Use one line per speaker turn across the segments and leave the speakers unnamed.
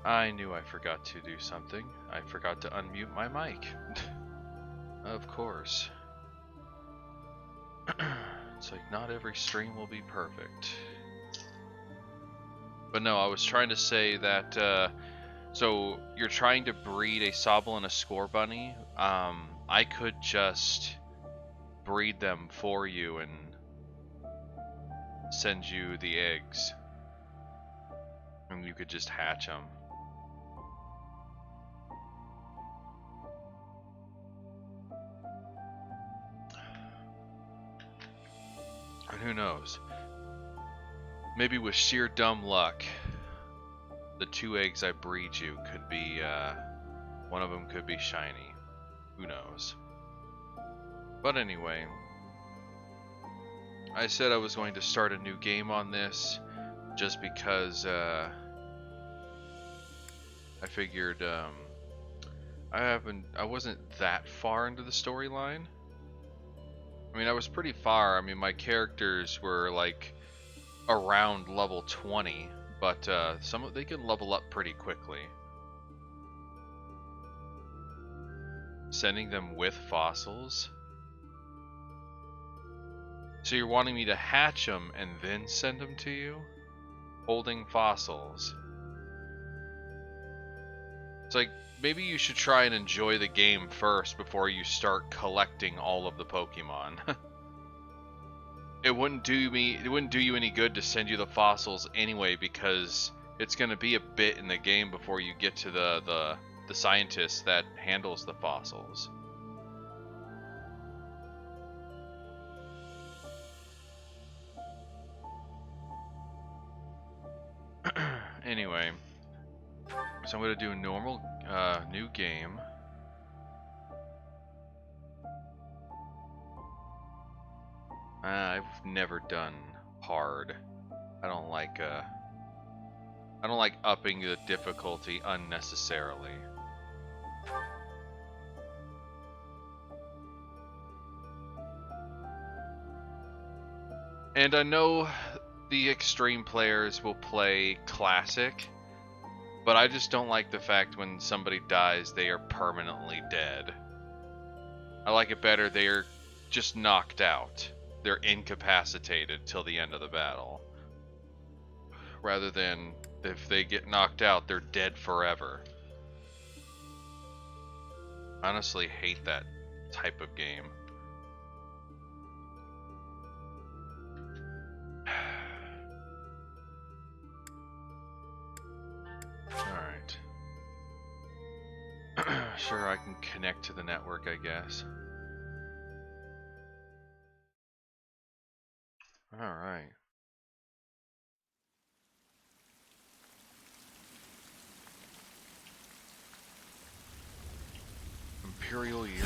I knew I forgot to do something. I forgot to unmute my mic. Of course. It's like not every stream will be perfect. But no, I was trying to say that, so you're trying to breed a Sobble and a Score Bunny. I could just breed them for you and send you the eggs. And you could just hatch them. And who knows? Maybe with sheer dumb luck, the 2 eggs I breed you could be, one of them could be shiny. Who knows? But anyway, I said I was going to start a new game on this just because, I figured, I wasn't that far into the storyline. I mean, I was pretty far. I mean, my characters were like around level 20, but they can level up pretty quickly. Sending them with fossils. So you're wanting me to hatch them and then send them to you? Holding fossils. It's like, maybe you should try and enjoy the game first before you start collecting all of the Pokemon. It wouldn't do you any good to send you the fossils anyway, because it's going to be a bit in the game before you get to the scientist that handles the fossils. Anyway, so I'm going to do a normal new game. I've never done hard. I don't like upping the difficulty unnecessarily. And I know the extreme players will play classic, but I just don't like the fact when somebody dies they are permanently dead. I like it better they are just knocked out. They're incapacitated till the end of the battle. Rather than if they get knocked out, they're dead forever. I honestly hate that type of game. Alright. Sure, I can connect to the network, I guess. Alright. Imperial Year.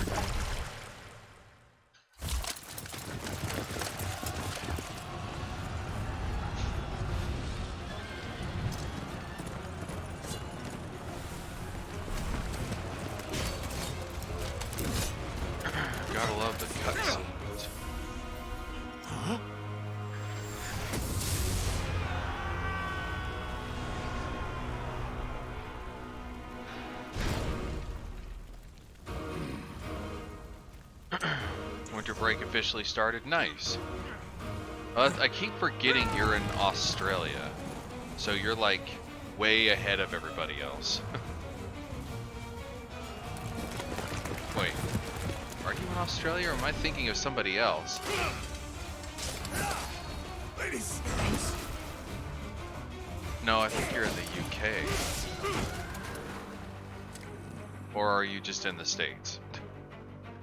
Gotta love the cutscenes. Huh? winter break officially started. Nice. I keep forgetting you're in Australia. So you're like way ahead of everybody else. Wait. Are you in Australia or am I thinking of somebody else? No, I think you're in the UK. Or are you just in the States?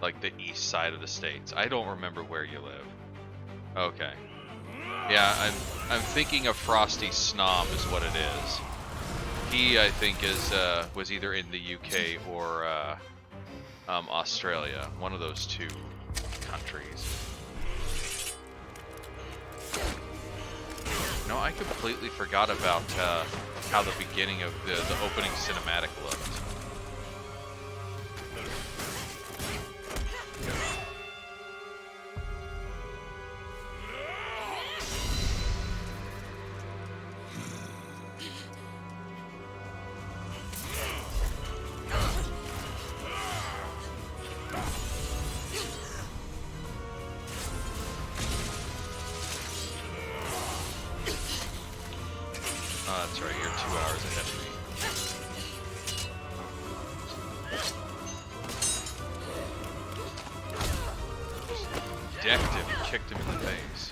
Like the east side of the States. I don't remember where you live. Okay. Yeah, I'm thinking of Frosty Snob is what it is. He, I think, was either in the UK or Australia. One of those two countries. No, I completely forgot about how the beginning of the opening cinematic looked. Oh, that's right, you're 2 hours ahead of me. Decked him and kicked him in the face.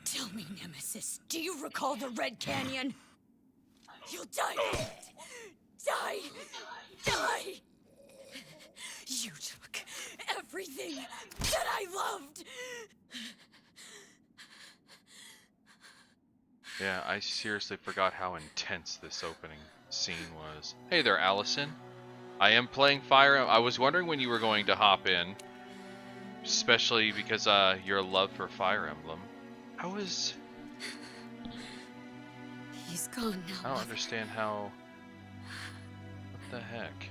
Tell me, Nemesis, do you recall the Red Canyon? You'll die. Die. Die. You took everything that I loved.
Yeah, I seriously forgot how intense this opening scene was. Hey there, Allison. I am playing Fire Emblem. I was wondering when you were going to hop in, especially because your love for Fire Emblem. How is...
He's gone now.
I don't understand how... What the heck?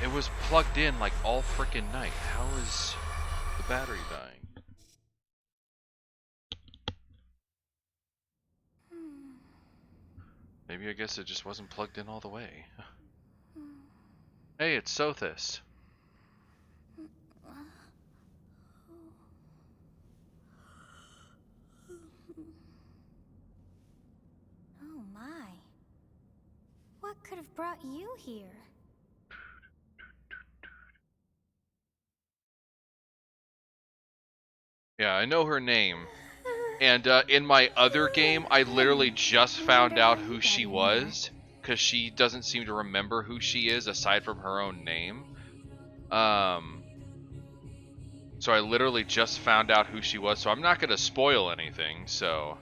It was plugged in like all frickin' night. How is the battery dying? Maybe I guess it just wasn't plugged in all the way. Hey, it's Sothis.
Oh my. What could have brought you here?
Yeah, I know her name. And in my other game, I literally just found out who she was, because she doesn't seem to remember who she is aside from her own name. So I literally just found out who she was, so I'm not going to spoil anything, so...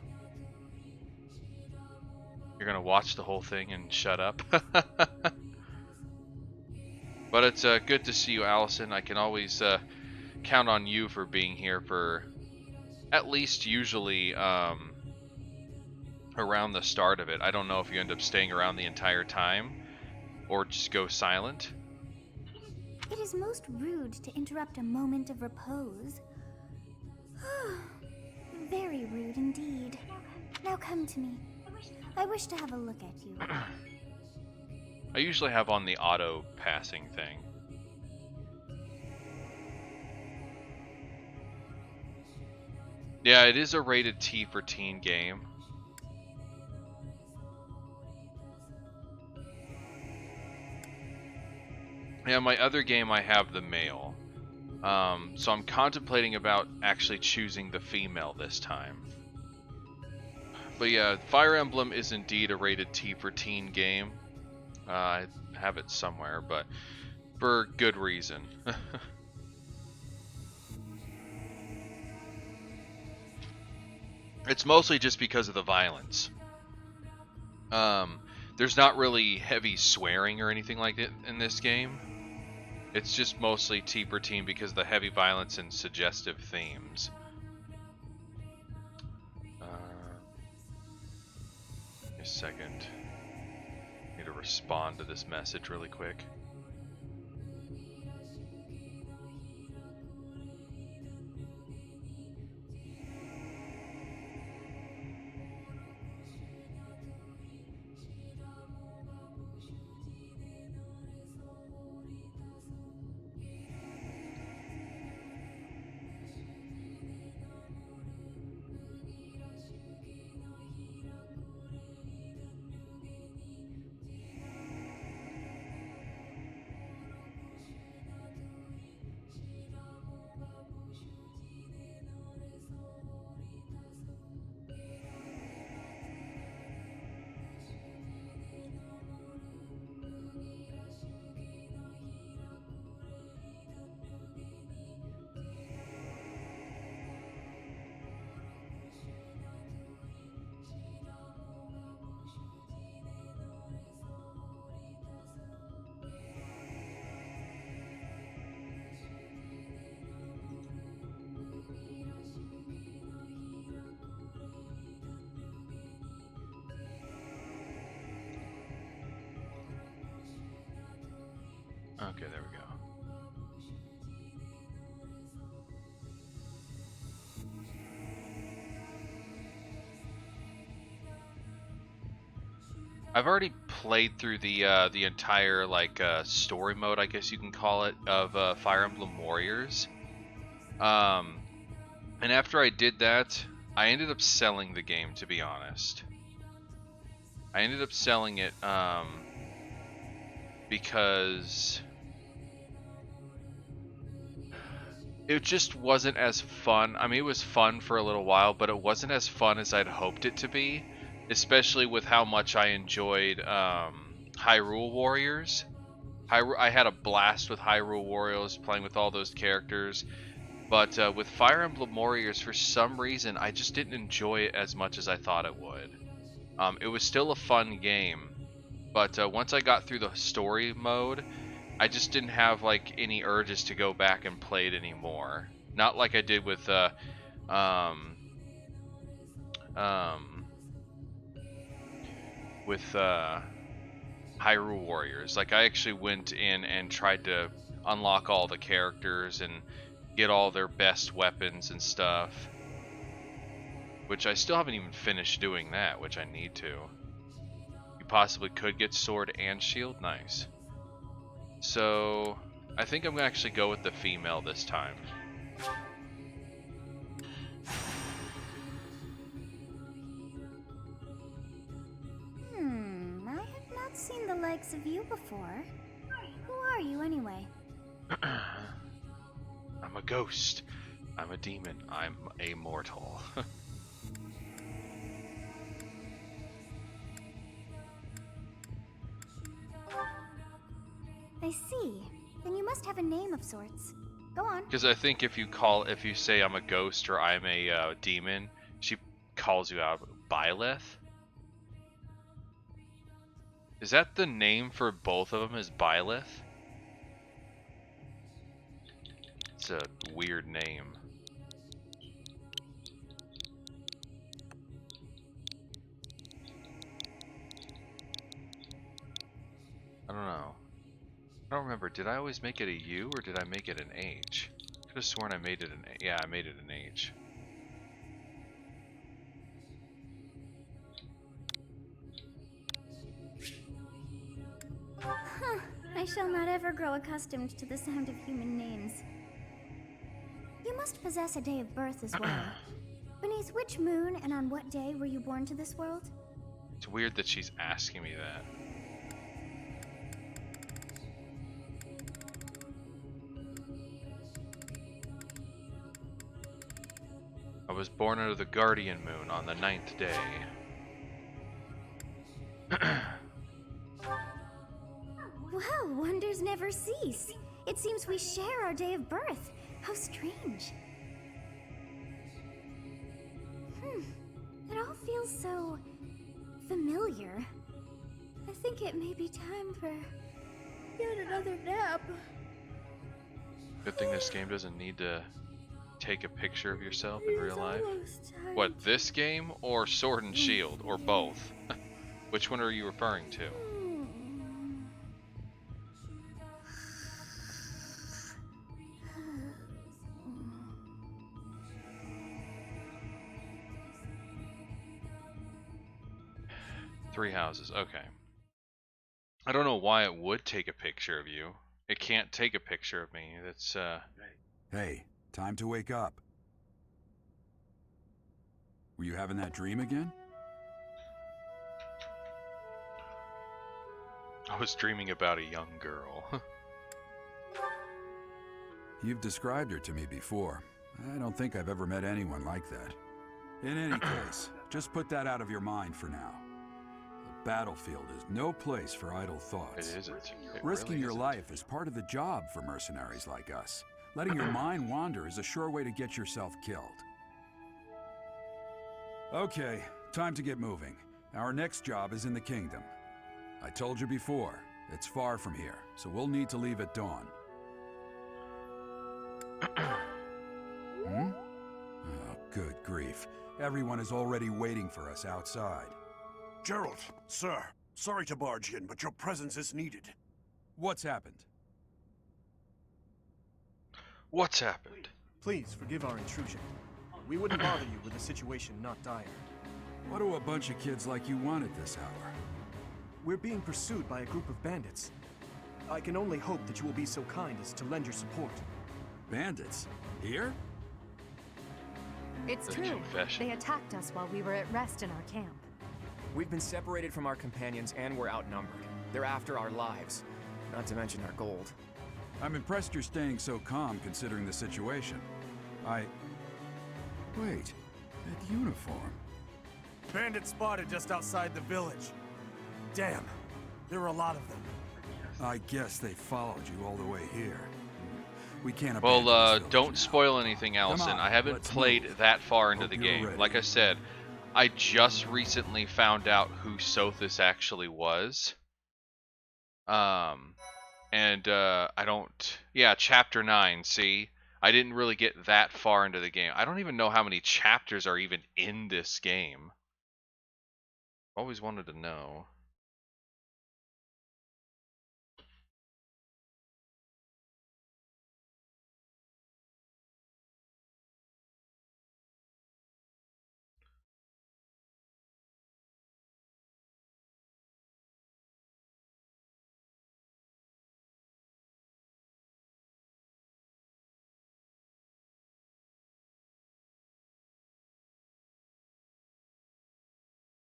You're going to watch the whole thing and shut up? But it's good to see you, Allison. I can always count on you for being here for at least usually around the start of it. I don't know if you end up staying around the entire time or just go silent.
It is most rude to interrupt a moment of repose. Very rude indeed. Now come to me. I wish to have a look at you.
I usually have on the auto passing thing. Yeah, it is a rated T for teen game. Yeah, my other game I have the male. So I'm contemplating about actually choosing the female this time. But yeah, Fire Emblem is indeed a rated T for teen game. I have it somewhere, but for good reason. It's mostly just because of the violence. There's not really heavy swearing or anything like that in this game. It's just mostly T for teen because of the heavy violence and suggestive themes. A second. Need to respond to this message really quick. Okay, there we go. I've already played through the entire like story mode, I guess you can call it, of Fire Emblem Warriors. And after I did that, I ended up selling the game. To be honest, I ended up selling it because it just wasn't as fun. I mean, it was fun for a little while, but it wasn't as fun as I'd hoped it to be, especially with how much I enjoyed Hyrule Warriors. I had a blast with Hyrule Warriors, playing with all those characters, but with Fire Emblem Warriors, for some reason, I just didn't enjoy it as much as I thought it would. It was still a fun game, but once I got through the story mode, I just didn't have like any urges to go back and play it anymore. Not like I did with um um with Hyrule Warriors. Like I actually went in and tried to unlock all the characters and get all their best weapons and stuff. Which I still haven't even finished doing that, which I need to. You possibly could get sword and shield, nice. So I think I'm gonna actually go with the female this time.
I have not seen the likes of you before. Who are you anyway?
I'm a ghost. I'm a demon. I'm a mortal.
I see. Then you must have a name of sorts. Go on.
Because I think if you say I'm a ghost or I'm a demon, she calls you out. Byleth? Is that the name for both of them? Is Byleth? It's a weird name. I don't know. I don't remember. Did I always make it a U or did I make it an H? I could have sworn I made it an A. Yeah, I made it an H.
Huh. I shall not ever grow accustomed to the sound of human names. You must possess a day of birth as well. Beneath which moon and on what day were you born to this world?
It's weird that she's asking me that. I was born under the Guardian Moon on the 9th day.
Well, wonders never cease. It seems we share our day of birth. How strange. It all feels so familiar. I think it may be time for yet another nap.
Good thing this game doesn't need to take a picture of yourself in real life. What, this game or Sword and Shield or both? Which one are you referring to? Three houses, okay. I don't know why it would take a picture of you. It can't take a picture of me. That's
Hey, time to wake up. Were you having that dream again?
I was dreaming about a young girl.
You've described her to me before. I don't think I've ever met anyone like that. In any case, just put that out of your mind for now. The battlefield is no place for idle thoughts.
It isn't. It
Risking
really
your
isn't.
life is part of the job for mercenaries like us. Letting your mind wander is a sure way to get yourself killed. Okay, time to get moving. Our next job is in the kingdom. I told you before, it's far from here, so we'll need to leave at dawn. Oh, good grief. Everyone is already waiting for us outside.
Gerald, sir, sorry to barge in, but your presence is needed.
What's happened?
What's happened?
Please forgive our intrusion. We wouldn't bother you with a situation not dire.
What do a bunch of kids like you want at this hour?
We're being pursued by a group of bandits. I can only hope that you will be so kind as to lend your support.
Bandits? Here?
It's
The
true.
confession.
They attacked us while we were at rest in our camp.
We've been separated from our companions and we're outnumbered. They're after our lives, not to mention our gold.
I'm impressed you're staying so calm considering the situation. Wait, that uniform.
Bandits spotted just outside the village. Damn, there were a lot of them.
I guess they followed you all the way here. We can't
Well,
abandon this village
don't
now.
spoil anything, Allison.
on,
I haven't
let's
played
move.
that far into
Hope
the
you're
game.
ready.
Like I said, I just recently found out who Sothis actually was. I don't... Yeah, Chapter 9, see? I didn't really get that far into the game. I don't even know how many chapters are even in this game. Always wanted to know.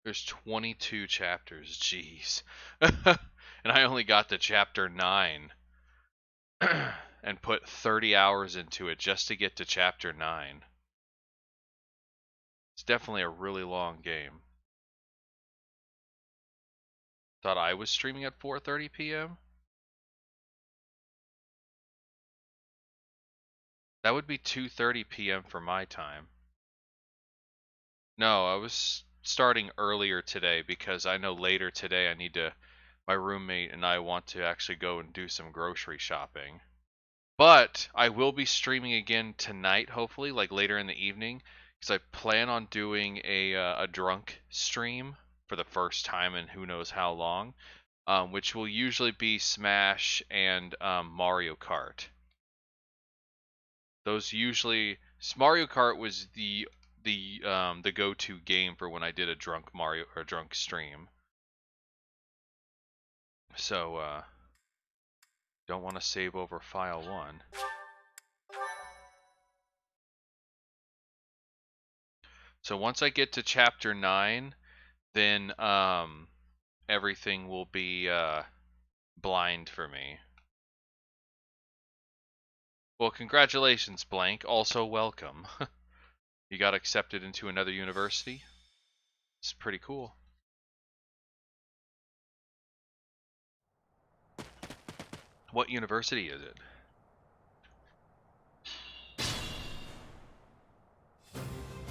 There's 22 chapters, jeez. And I only got to chapter 9. And put 30 hours into it just to get to chapter 9. It's definitely a really long game. Thought I was streaming at 4:30 p.m.? That would be 2:30 p.m. for my time. No, I was starting earlier today because I know later today I need to... My roommate and I want to actually go and do some grocery shopping. But I will be streaming again tonight, hopefully, like later in the evening, because I plan on doing a drunk stream for the first time in who knows how long, which will usually be Smash and Mario Kart. Those usually... Mario Kart was the go-to game for when I did a drunk Mario or drunk stream. So don't want to save over file 1. So once I get to chapter 9, then everything will be blind for me. Well, congratulations, Blank. Also welcome. You got accepted into another university. It's pretty cool. What university is it?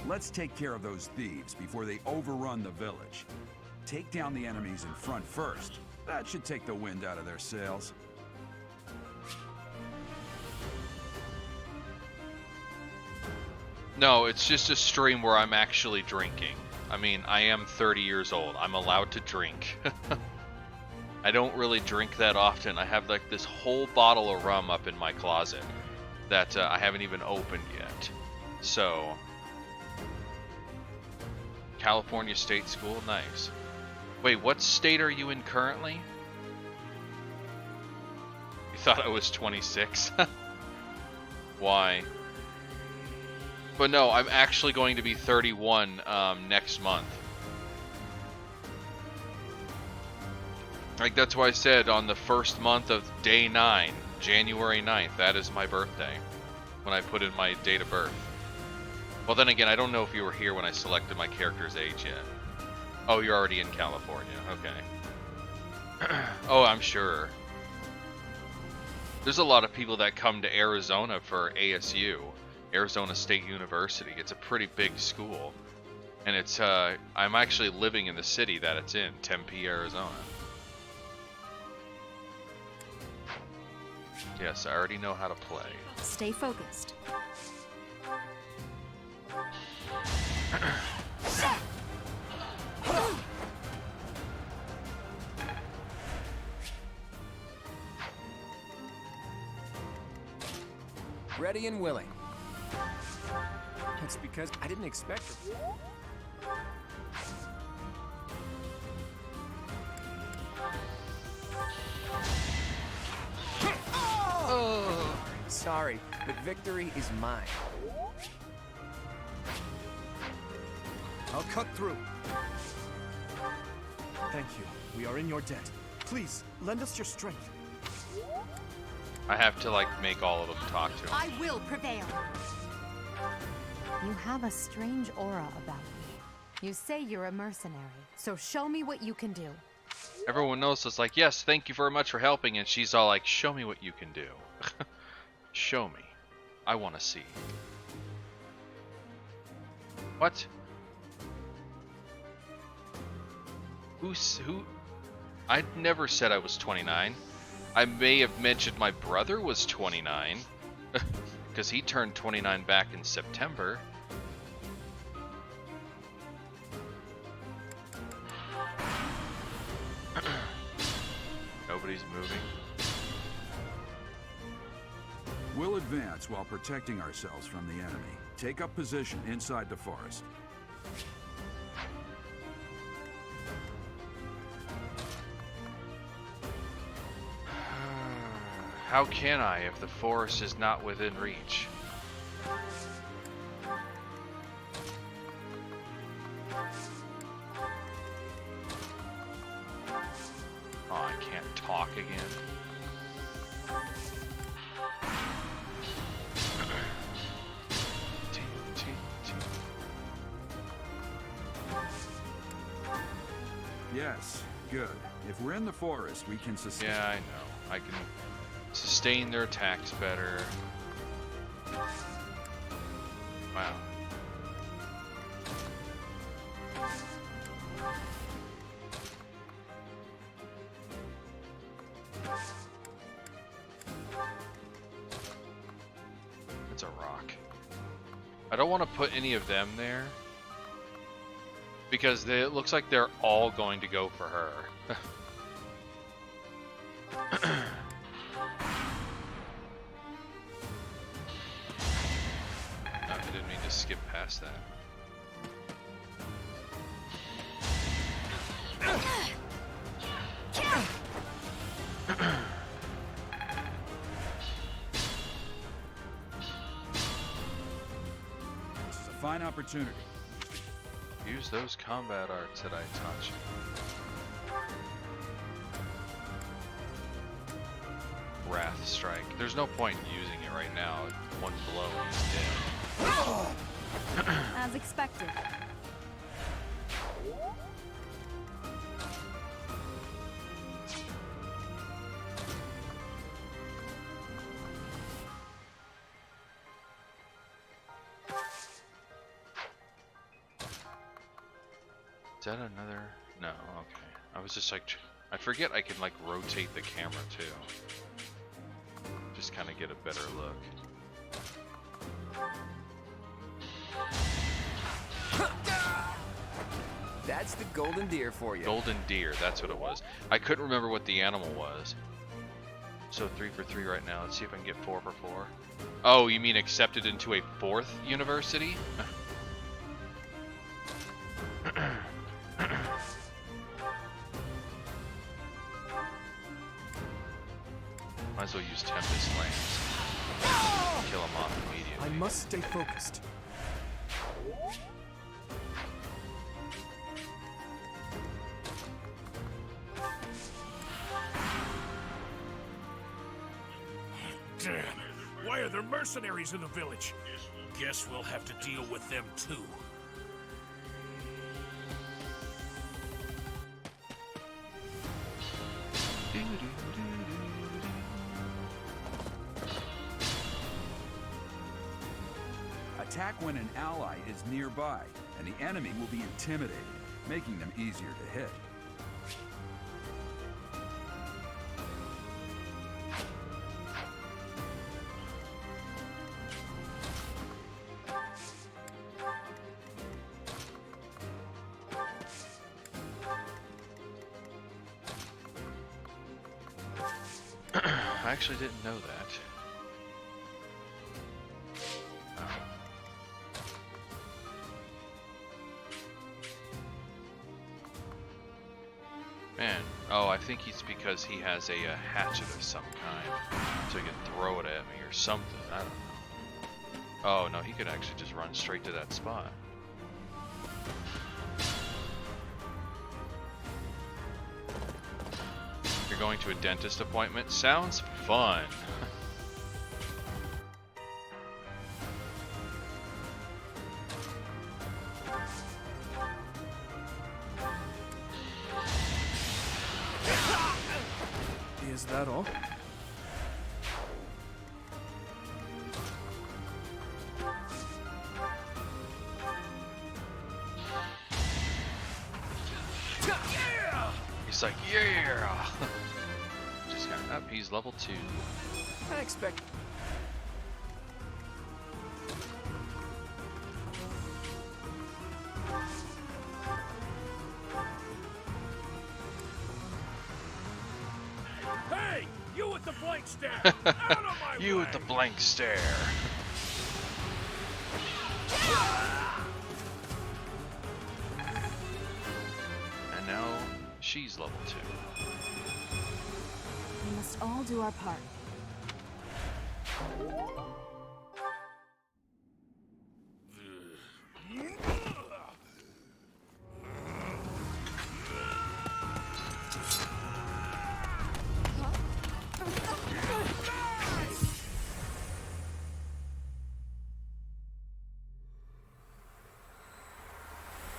Let's take care of those thieves before they overrun the village. Take down the enemies in front first. That should take the wind out of their sails.
No, it's just a stream where I'm actually drinking. I mean, I am 30 years old. I'm allowed to drink. I don't really drink that often. I have like this whole bottle of rum up in my closet that I haven't even opened yet. So, California State School, nice. Wait, what state are you in currently? You thought I was 26? Why? But no, I'm actually going to be 31 next month. Like, that's why I said on the first month of day 9, January 9th, that is my birthday. When I put in my date of birth. Well, then again, I don't know if you were here when I selected my character's age yet. Oh, you're already in California. Okay. Oh, I'm sure. There's a lot of people that come to Arizona for ASU, Arizona State University. It's a pretty big school. And it's, I'm actually living in the city that it's in, Tempe, Arizona. Yes, I already know how to play.
Stay focused.
Ready and willing. It's because I didn't expect it.
Oh.
Sorry, but victory is mine.
I'll cut through. Thank you. We are in your debt. Please, lend us your strength.
I have to like make all of them talk to him.
I will prevail. You have a strange aura about you. You say you're a mercenary, so show me what you can do.
Everyone else is like, yes, thank you very much for helping, and she's all like, show me what you can do. Show me. I want to see. What? Who? I never said I was 29. I may have mentioned my brother was 29. Because he turned 29 back in September. Nobody's moving.
We'll advance while protecting ourselves from the enemy. Take up position inside the forest.
How can I if the forest is not within reach? Oh, I can't talk again.
Yes, good. If we're in the forest, we can sustain.
Yeah, I know. I can sustain their attacks better. Wow. It's a rock. I don't want to put any of them there because it looks like they're all going to go for her. I didn't mean to skip past that.
This is a fine opportunity.
Use those combat arts that I taught you. Wrath Strike. There's no point in using it right now. One blow and he's dead.
As expected.
Is that another? No, okay. I was just like, I forget I can like rotate the camera too. Just kind of get a better look.
That's the golden deer for you.
Golden deer, that's what it was. I couldn't remember what the animal was. So 3 for 3 right now. Let's see if I can get 4 for 4. Oh, you mean accepted into a 4th university? Might as well use Tempest Lance. Kill him off immediately.
I must stay focused.
Damn. Why are there mercenaries in the village? Guess we'll have to deal with them too.
Attack when an ally is nearby, and the enemy will be intimidated, making them easier to hit.
I actually didn't know that. Man, oh, I think it's because he has a hatchet of some kind, so he can throw it at me or something. I don't know. Oh no, he could actually just run straight to that spot. You're going to a dentist appointment? Sounds fun.
Is that all?
He's like, yeah! Just got up, he's level 2.
I expect.
Hey, you with the blank stare! Out of my
You
way!
with the blank stare. And now she's level 2.
We must all do our part.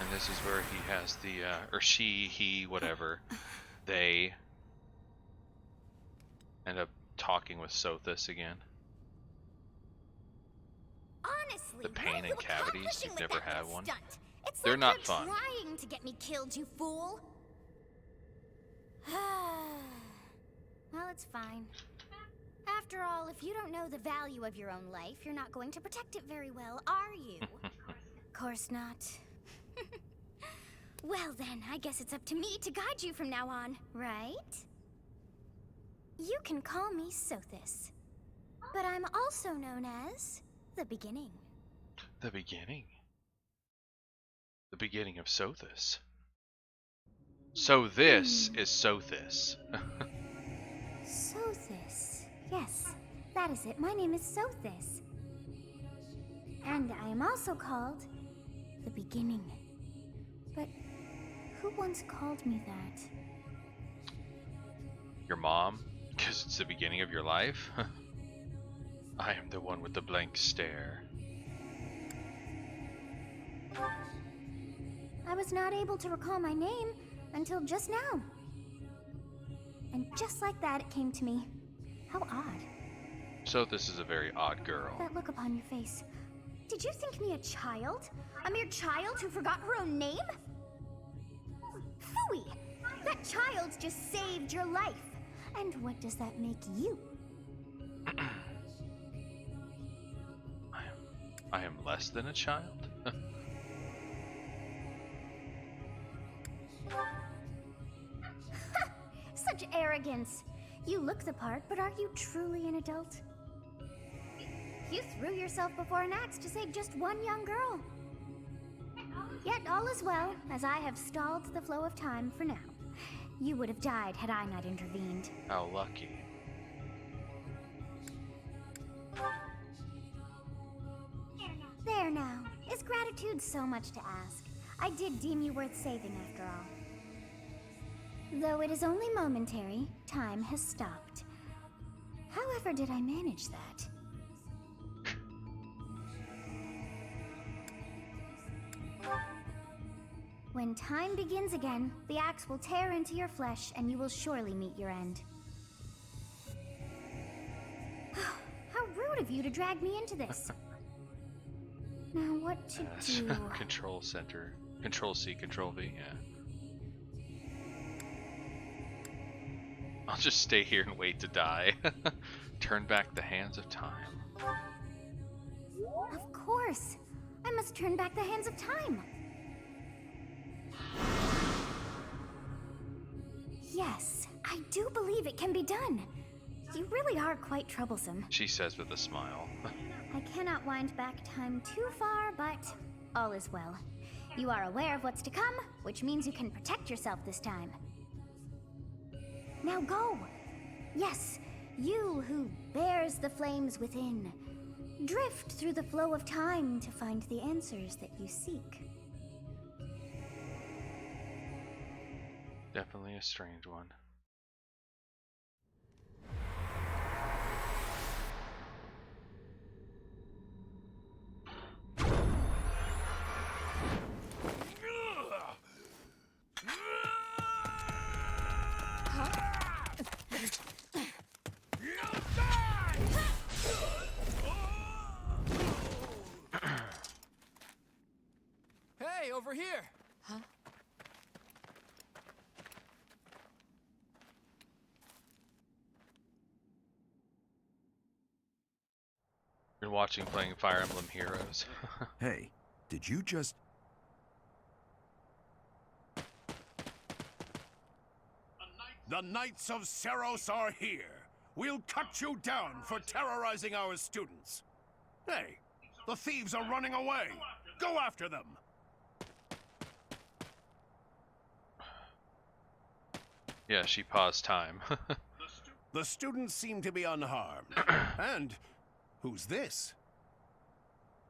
And this is where he has the, or she, he, whatever, they end up talking with Sothis again.
Honestly,
The pain
what are
and
you
cavities,
accomplishing
you've
with
never
that
had
little
one?
stunt? It's
They're
like
not
you're
fun.
trying to get me killed, you fool. Well, it's fine. After all, if you don't know the value of your own life, you're not going to protect it very well, are you? Of course not. Well then, I guess it's up to me to guide you from now on, right? You can call me Sothis, but I'm also known as the Beginning.
The beginning. The beginning of Sothis. So this is Sothis.
Sothis. Yes, that is it. My name is Sothis. And I am also called the Beginning. But who once called me that?
Your mom? Because it's the beginning of your life? I am the one with the blank stare.
I was not able to recall my name until just now. And just like that, it came to me. How odd.
Sothis is a very odd girl.
That look upon your face. Did you think me a child? A mere child who forgot her own name? Phooey! That child just saved your life. And what does that make you?
I am less than a child?
Such arrogance. You look the part, but are you truly an adult? You threw yourself before an axe to save just one young girl. Yet all is well, as I have stalled the flow of time for now. You would have died had I not intervened.
How lucky.
There now. Is gratitude so much to ask? I did deem you worth saving after all. Though it is only momentary, time has stopped. However did I manage that? When time begins again, the axe will tear into your flesh and you will surely meet your end. How rude of you to drag me into this. Now what to do?
Control center. Control C, Control V, yeah. I'll just stay here and wait to die. Turn back the hands of time.
Of course. I must turn back the hands of time. Yes, I do believe it can be done. You really are quite troublesome.
She says with a smile.
I cannot wind back time too far, but all is well. You are aware of what's to come, which means you can protect yourself this time. Now go! Yes, you who bears the flames within. Drift through the flow of time to find the answers that you seek.
Definitely a strange one.
Hey, over here!
Huh?
Been watching playing Fire Emblem Heroes.
Hey, did you just...
The Knights of Seros are here. We'll cut you down for terrorizing our students. Hey, the thieves are running away. Go after them.
Yeah, she paused time.
The students seem to be unharmed. And who's this?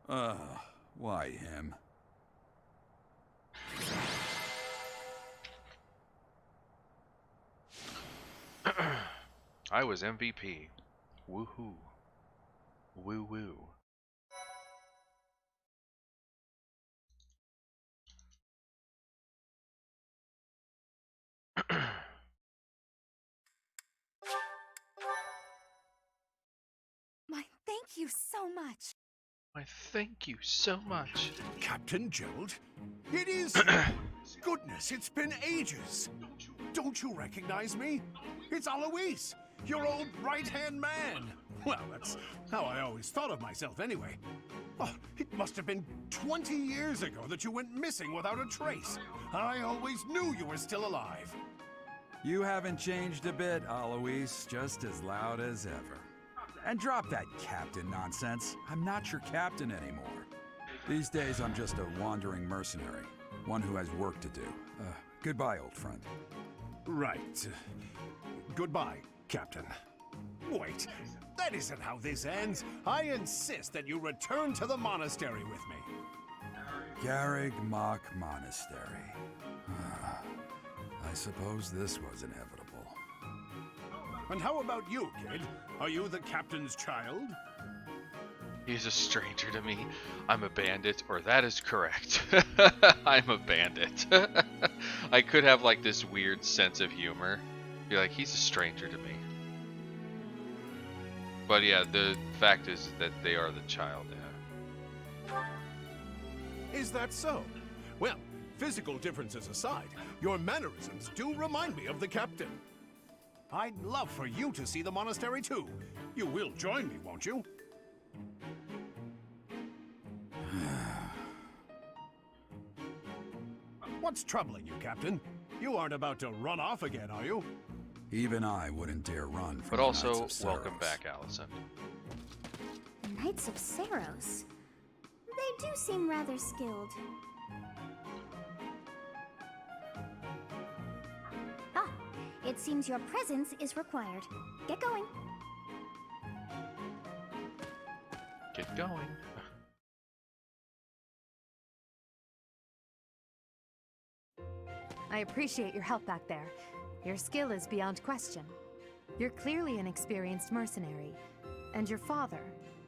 Why him?
I was MVP. Woohoo. Woo woo.
My thank you so much.
I thank you so much.
Captain Gerald? It is... Goodness, it's been ages. Don't you recognize me? It's Alois, your old right-hand man. Well, that's how I always thought of myself anyway. Oh, it must have been 20 years ago that you went missing without a trace. I always knew you were still alive.
You haven't changed a bit, Alois. Just as loud as ever. And drop that captain nonsense. I'm not your captain anymore. These days, I'm just a wandering mercenary. One who has work to do. Goodbye, old friend.
Right. Goodbye, Captain. Wait, that isn't how this ends. I insist that you return to the monastery with me.
Garrig Mach Monastery. I suppose this was inevitable.
And how about you, kid? Are you the captain's child?
He's a stranger to me. I'm a bandit, or that is correct. I'm a bandit. I could have like this weird sense of humor. Be like, he's a stranger to me. But yeah, the fact is that they are the child, yeah.
Is that so? Well, physical differences aside, your mannerisms do remind me of the captain. I'd love for you to see the monastery too. You will join me, won't you? What's troubling you, Captain? You aren't about to run off again, are you?
Even I wouldn't dare run from
But
the
also,
Knights of
welcome
Seros.
back, Allison.
Knights of Seros. They do seem rather skilled. Ah, it seems your presence is required. Get going.
Get going.
I appreciate your help back there. Your skill is beyond question. You're clearly an experienced mercenary. And your father,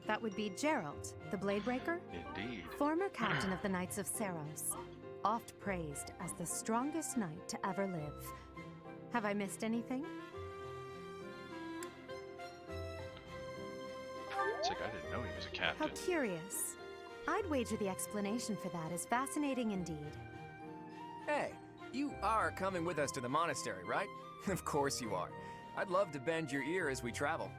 that would be Gerald, the Bladebreaker?
Indeed.
Former captain of the Knights of Seros. Oft praised as the strongest knight to ever live. Have I missed anything?
It's like I didn't know he was a
How
captain.
curious. I'd wager the explanation for that is fascinating indeed.
Hey, you are coming with us to the monastery, right? Of course you are. I'd love to bend your ear as we travel.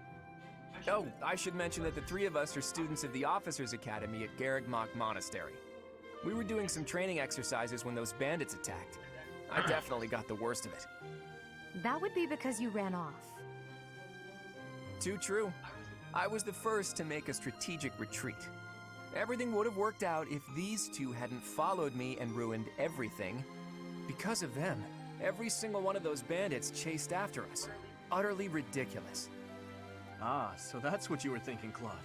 Oh, I should mention that the three of us are students of the Officers Academy at Garrig Mach Monastery. We were doing some training exercises when those bandits attacked. I definitely got the worst of it.
That would be because you ran off.
Too true. I was the first to make a strategic retreat. Everything would have worked out if these two hadn't followed me and ruined everything because of them. Every single one of those bandits chased after us. Utterly ridiculous.
Ah, so that's what you were thinking, Claude.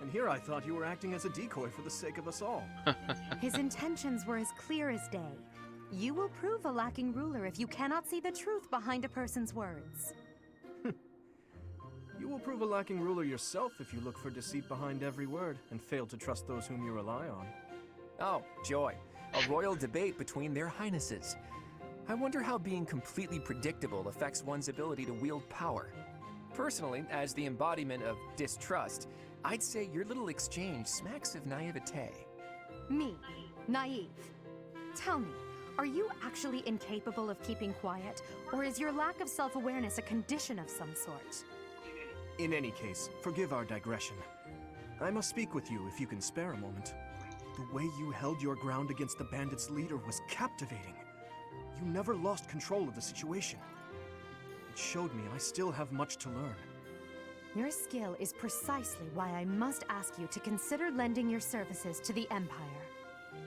And here I thought you were acting as a decoy for the sake of us all.
His intentions were as clear as day. You will prove a lacking ruler if you cannot see the truth behind a person's words.
You will prove a lacking ruler yourself if you look for deceit behind every word and fail to trust those whom you rely on.
Oh, joy. A royal debate between their highnesses. I wonder how being completely predictable affects one's ability to wield power. Personally, as the embodiment of distrust, I'd say your little exchange smacks of naivete.
Me, naive. Tell me, are you actually incapable of keeping quiet, or is your lack of self-awareness a condition of some sort?
In any case, forgive our digression. I must speak with you if you can spare a moment. The way you held your ground against the bandits' leader was captivating. You never lost control of the situation. It showed me I still have much to learn.
Your skill is precisely why I must ask you to consider lending your services to the Empire.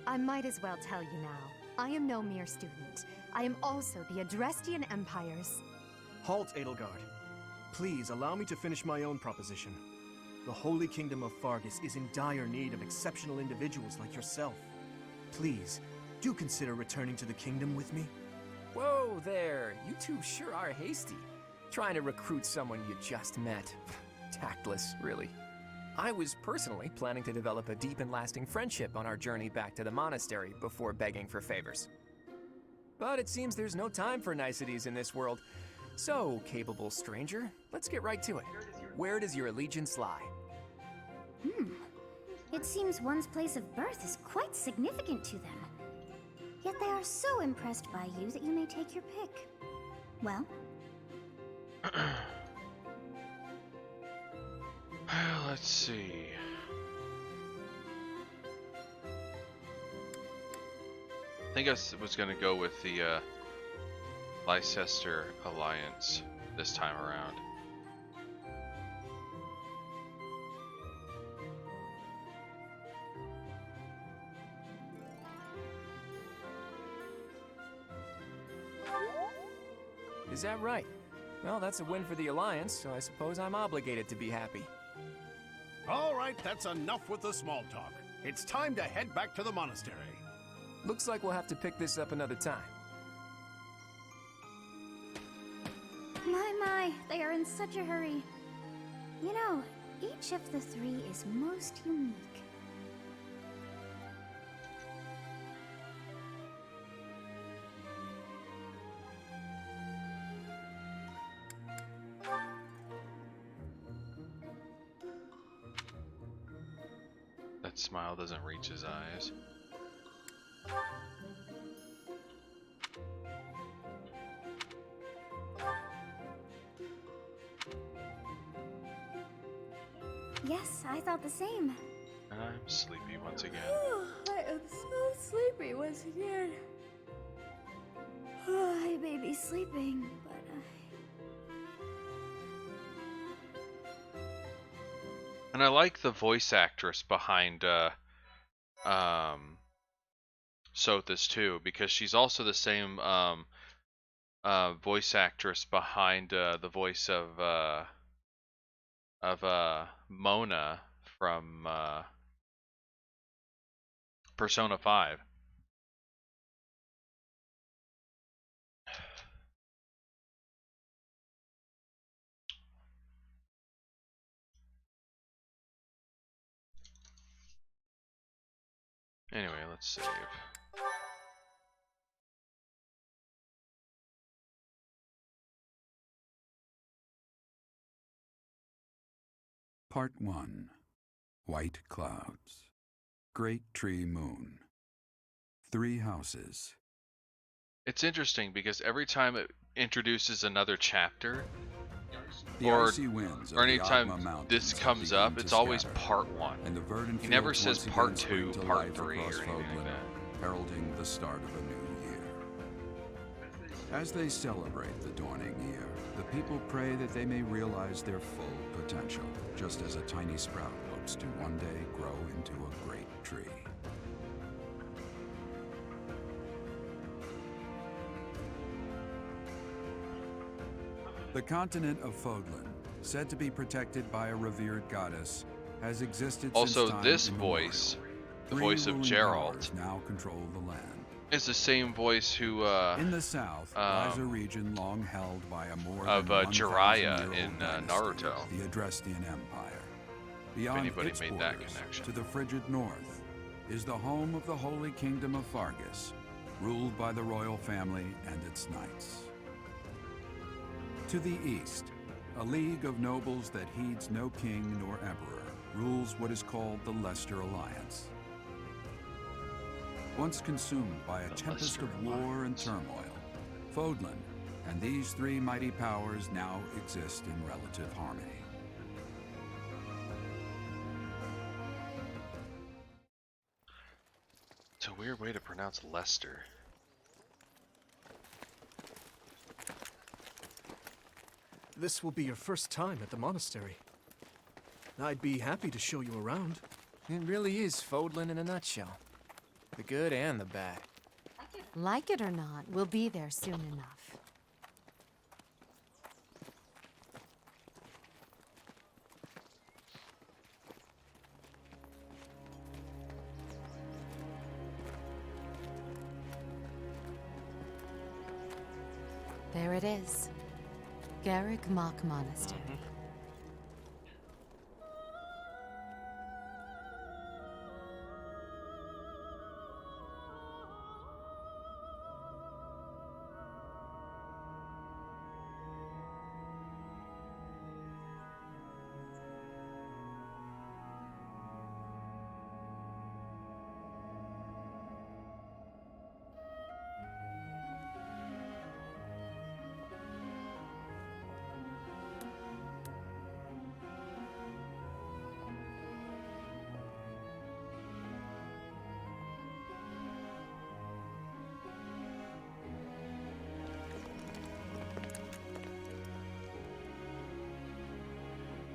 I might as well tell you now, I am no mere student. I am also the Adrestian Empire's...
Halt, Edelgard. Please allow me to finish my own proposition. The Holy Kingdom of Fargus is in dire need of exceptional individuals like yourself. Please, do consider returning to the kingdom with me.
Whoa there, you two sure are hasty. Trying to recruit someone you just met. Tactless, really. I was personally planning to develop a deep and lasting friendship on our journey back to the monastery before begging for favors. But it seems there's no time for niceties in this world. So, capable stranger, let's get right to it. Where does your allegiance lie?
It seems one's place of birth is quite significant to them. Yet they are so impressed by you that you may take your pick. Well?
Let's see. I think I was going to go with the Leicester Alliance this time around.
Is that right? Well, that's a win for the Alliance, so I suppose I'm obligated to be happy.
All right, that's enough with the small talk. It's time to head back to the monastery.
Looks like we'll have to pick this up another time.
My, they are in such a hurry. You know, each of the three is most unique.
That smile doesn't reach his eyes.
Yes, I thought the same.
And I'm sleepy once again.
I am so sleepy once again.
I may be sleeping, but
And I like the voice actress behind Sothis too, because she's also the same voice actress behind the voice of Mona from Persona 5. Anyway, let's save.
Part 1. White Clouds. Great Tree Moon. 3 houses.
It's interesting because every time it introduces another chapter,
The
or
icy winds of
or
the
anytime
Agma Mountains
this
have
comes
begun
up,
to
it's always
scatter,
part 1.
and the verdant
He never
fields
says
once
part
again spring
2,
to
part
life
3, or
across
anything like
Fogland,
that.
heralding the start of a new year. As they celebrate the dawning year, the people pray that they may realize their full potential, just as a tiny sprout hopes to one day grow into a great tree. The continent of Fodlan, said to be protected by a revered goddess, has existed
Also,
since time
this
immemorial.
voice, the
Three
voice of
ruling
Geralt,
powers now control the land.
is the same voice who,
In the south lies a region long held by a more
of
than 1,000
Jiraiya
year
in
old dynasty,
Naruto.
the Adrestian Empire. Beyond
anybody
its
made that
borders,
connection.
to the frigid north, is the home of the Holy Kingdom of Fargus, ruled by the royal family and its knights. To the east, a league of nobles that heeds no king nor emperor rules what is called the Leicester Alliance. Once consumed by a tempest of war and turmoil, Fodlan and these three mighty powers now exist in relative harmony.
It's a weird way to pronounce Leicester.
This will be your first time at the monastery. I'd be happy to show you around.
It really is Fodlan in a nutshell. The good and the bad.
Like it or not, we'll be there soon enough. There it is. Garrick Mock Monastery.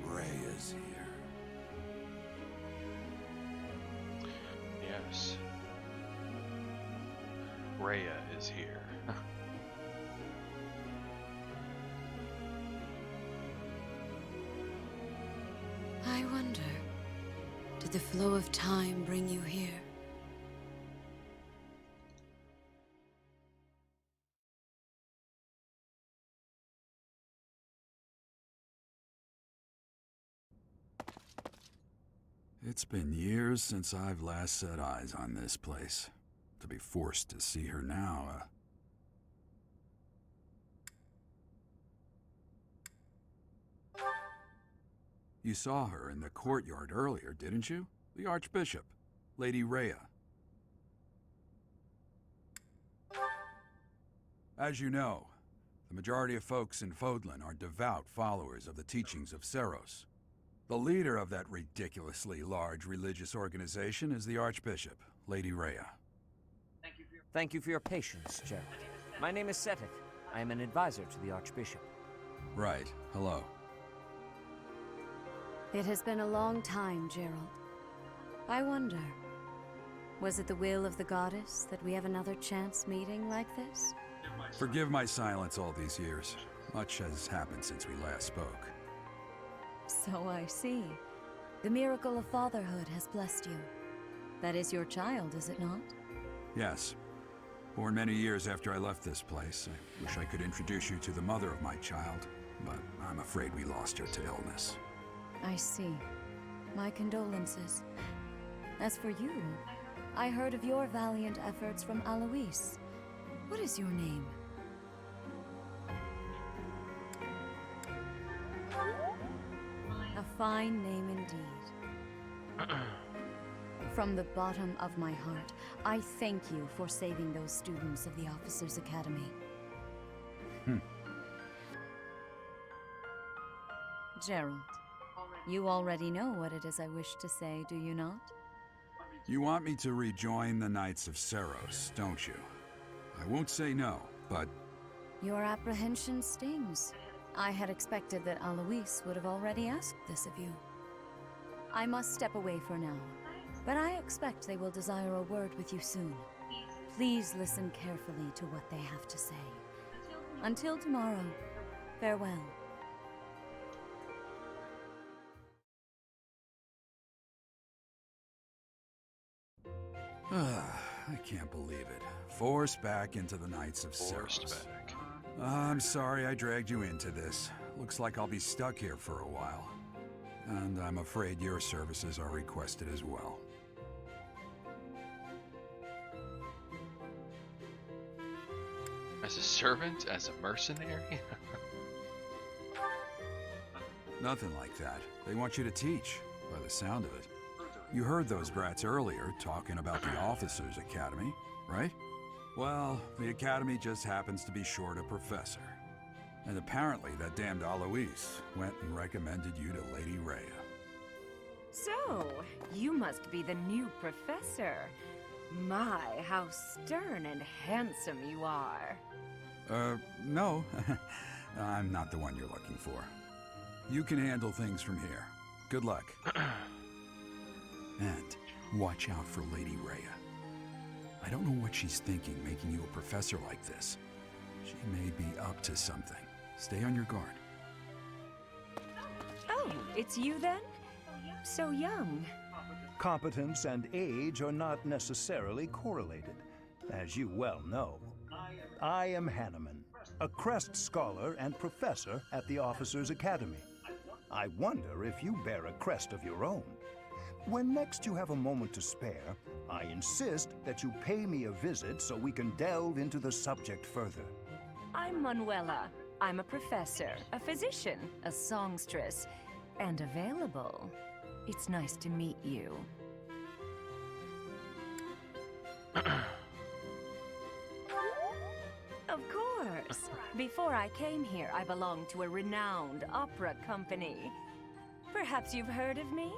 Rhea's here.
Yes. Rhea is here.
I wonder, did the flow of time bring you here?
It's been years since I've last set eyes on this place. To be forced to see her now, You saw her in the courtyard earlier, didn't you? The Archbishop, Lady Rhea. As you know, the majority of folks in Fodlan are devout followers of the teachings of Seros. The leader of that ridiculously large religious organization is the Archbishop, Lady Rhea.
Thank you for your patience, Gerald. My name is Seteth. I am an advisor to the Archbishop.
Right. Hello.
It has been a long time, Gerald. I wonder, was it the will of the goddess that we have another chance meeting like this?
Forgive my silence all these years. Much has happened since we last spoke.
So I see. The miracle of fatherhood has blessed you. That is your child, is it not?
Yes. Born many years after I left this place. I wish I could introduce you to the mother of my child, but I'm afraid we lost her to illness.
I see. My condolences. As for you, I heard of your valiant efforts from Alois. What is your name? A fine name indeed. From the bottom of my heart, I thank you for saving those students of the Officers' Academy. Gerald, you already know what it is I wish to say, do you not?
You want me to rejoin the Knights of Seros, don't you? I won't say no, but...
Your apprehension stings. I had expected that Alois would have already asked this of you. I must step away for now, but I expect they will desire a word with you soon. Please listen carefully to what they have to say. Until tomorrow, Farewell.
I can't believe it. Forced back into the Knights of
Forced
Ceros.
back.
I'm sorry I dragged you into this. Looks like I'll be stuck here for a while. And I'm afraid your services are requested as well.
As a servant? As a mercenary?
Nothing like that. They want you to teach, by the sound of it. You heard those brats earlier talking about the Officers' Academy, right? Well, the Academy just happens to be short a professor. And apparently that damned Alois went and recommended you to Lady Rhea.
So, you must be the new professor. My, how stern and handsome you are.
No. I'm not the one you're looking for. You can handle things from here. Good luck. And watch out for Lady Rhea. I don't know what she's thinking making you a professor like this. She may be up to something. Stay on your guard.
Oh, it's you then? So young.
Competence and age are not necessarily correlated, as you well know. I am Hanneman, a Crest Scholar and Professor at the Officers' Academy. I wonder if you bear a crest of your own. When next you have a moment to spare, I insist that you pay me a visit so we can delve into the subject further.
I'm Manuela. I'm a professor, a physician, a songstress, and available. It's nice to meet you. Of course. Before I came here, I belonged to a renowned opera company. Perhaps you've heard of me?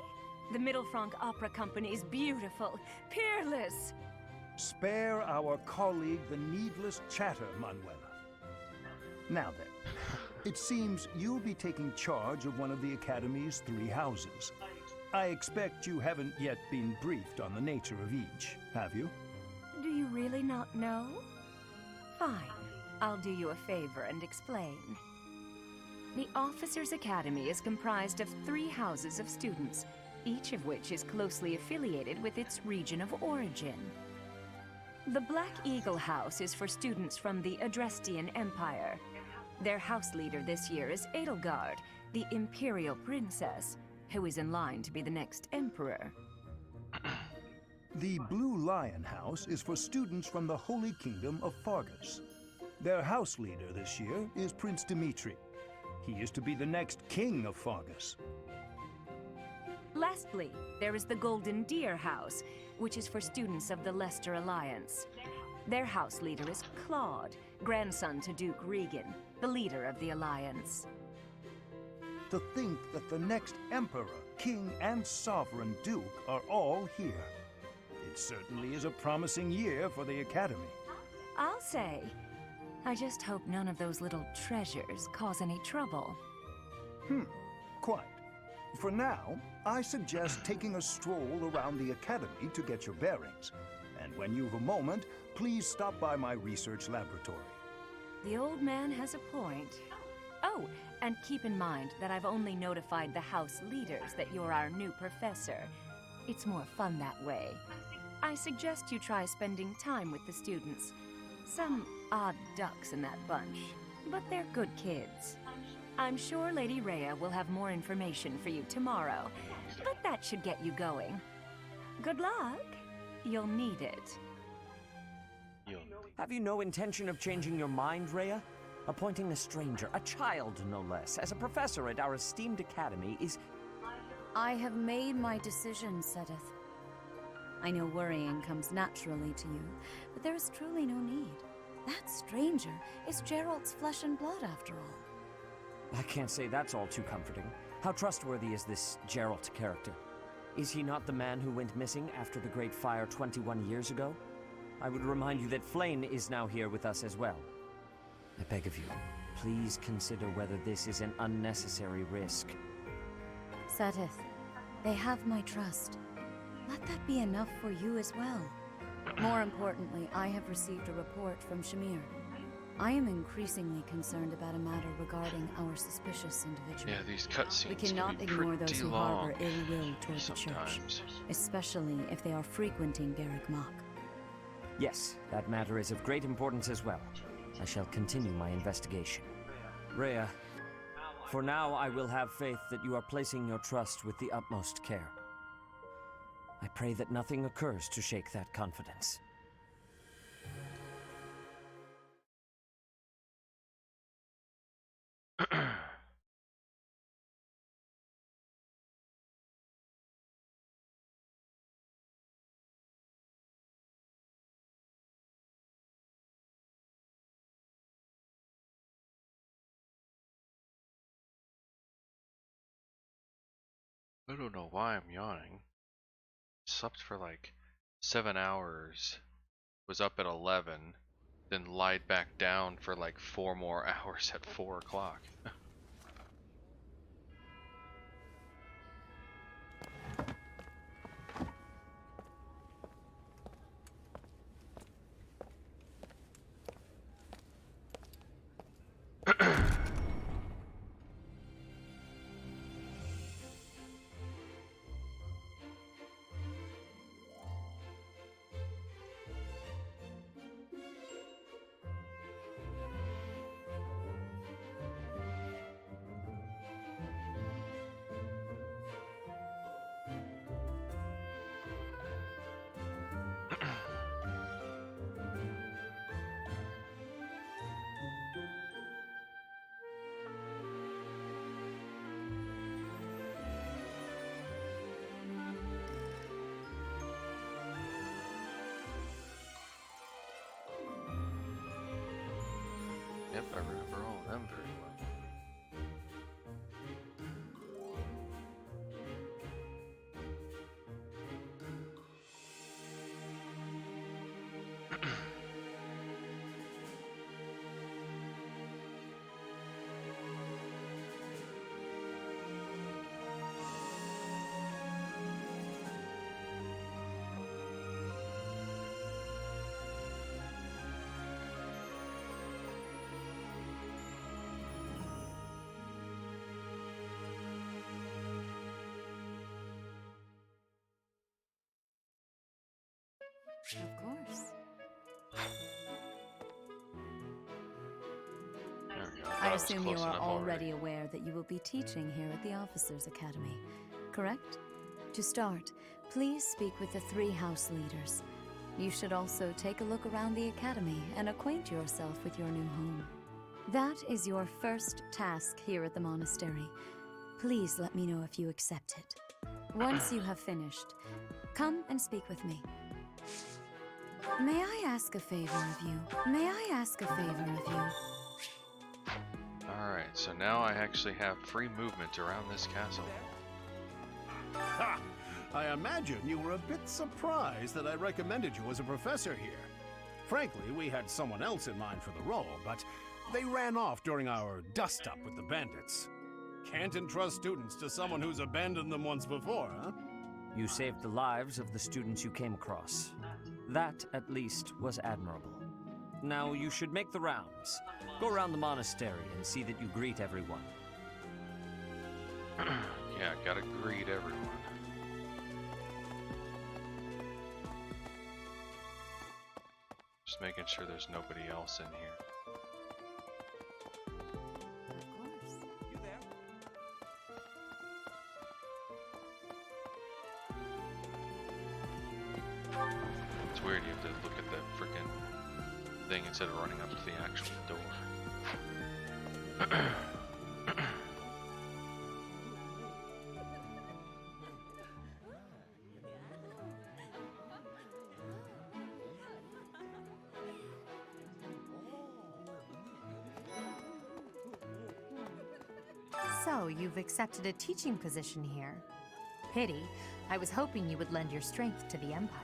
The Middlefranc Opera Company is beautiful, peerless.
Spare our colleague the needless chatter, Manuela. Now then, it seems you'll be taking charge of one of the Academy's 3 houses. I expect you haven't yet been briefed on the nature of each, have you?
Do you really not know? Fine. I'll do you a favor and explain. The Officers' Academy is comprised of 3 houses of students, each of which is closely affiliated with its region of origin. The Black Eagle House is for students from the Adrestian Empire. Their house leader this year is Edelgard, the Imperial Princess, who is in line to be the next Emperor.
The Blue Lion House is for students from the Holy Kingdom of Fargus. Their house leader this year is Prince Dimitri. He is to be the next king of Fargus.
Lastly, there is the Golden Deer House, which is for students of the Leicester Alliance. Their house leader is Claude, grandson to Duke Regan, the leader of the Alliance.
To think that the next Emperor, King, and Sovereign Duke are all here. It certainly is a promising year for the Academy.
I'll say. I just hope none of those little treasures cause any trouble.
Quite. For now, I suggest taking a stroll around the Academy to get your bearings. And when you've a moment, please stop by my research laboratory.
The old man has a point. Oh, and keep in mind that I've only notified the house leaders that you're our new professor. It's more fun that way. I suggest you try spending time with the students. Some odd ducks in that bunch, but they're good kids. I'm sure Lady Rhea will have more information for you tomorrow, but that should get you going. Good luck. You'll need it.
Have you no intention of changing your mind, Rhea? Appointing a stranger, a child no less, as a professor at our esteemed academy is...
I have made my decision, Sedith. I know worrying comes naturally to you, but there is truly no need. That stranger is Gerald's flesh and blood, after all.
I can't say that's all too comforting. How trustworthy is this Gerald character? Is he not the man who went missing after the Great Fire 21 years ago? I would remind you that Flame is now here with us as well. I beg of you, please consider whether this is an unnecessary risk.
Sedith, they have my trust. Let that be enough for you as well. More importantly, I have received a report from Shamir. I am increasingly concerned about a matter regarding our suspicious individual.
Yeah, these cutscenes
We cannot
can be
ignore those
pretty
who
long
harbor ill will toward the church,
sometimes.
especially if they are frequenting Garrick Mach.
Yes, that matter is of great importance as well. I shall continue my investigation. Rhea, for now I will have faith that you are placing your trust with the utmost care. I pray that nothing occurs to shake that confidence.
I don't know why I'm yawning. Slept for like 7 hours, was up at 11, then lied back down for like 4 more hours at 4 o'clock. Yep, I remember all of them very well.
Of course.
There we go.
I
was
assume you
close
are
enough
already aware that you will be teaching here at the Officers' Academy, correct? To start, please speak with the 3 house leaders. You should also take a look around the academy and acquaint yourself with your new home. That is your first task here at the monastery. Please let me know if you accept it. Once you have finished, come and speak with me. May I ask a favor of you? May I ask a favor of you?
Alright, so now I actually have free movement around this castle.
Ha! I imagine you were a bit surprised that I recommended you as a professor here. Frankly, we had someone else in mind for the role, but they ran off during our dust-up with the bandits. Can't entrust students to someone who's abandoned them once before, huh?
You saved the lives of the students you came across. That, at least, was admirable. Now you should make the rounds. Go around the monastery and see that you greet everyone.
Yeah, gotta greet everyone. Just making sure there's nobody else in here.
Of course.
You there?
It's weird you have to look at the freaking thing instead of running up to the actual door.
So, you've accepted a teaching position here. Pity. I was hoping you would lend your strength to the Empire.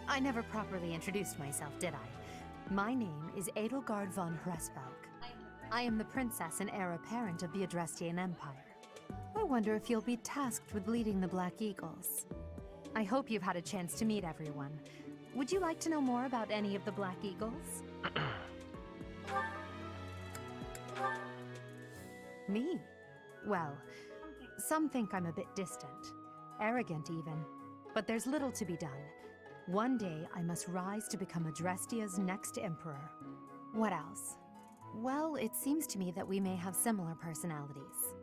I never properly introduced myself, did I? My name is Edelgard von Hresvelg. I am the princess and heir apparent of the Adrestian Empire. I wonder if you'll be tasked with leading the Black Eagles. I hope you've had a chance to meet everyone. Would you like to know more about any of the Black Eagles? Me? Well, some think I'm a bit distant, arrogant even, but there's little to be done. One day, I must rise to become Adrestia's next emperor. What else? Well, it seems to me that we may have similar personalities.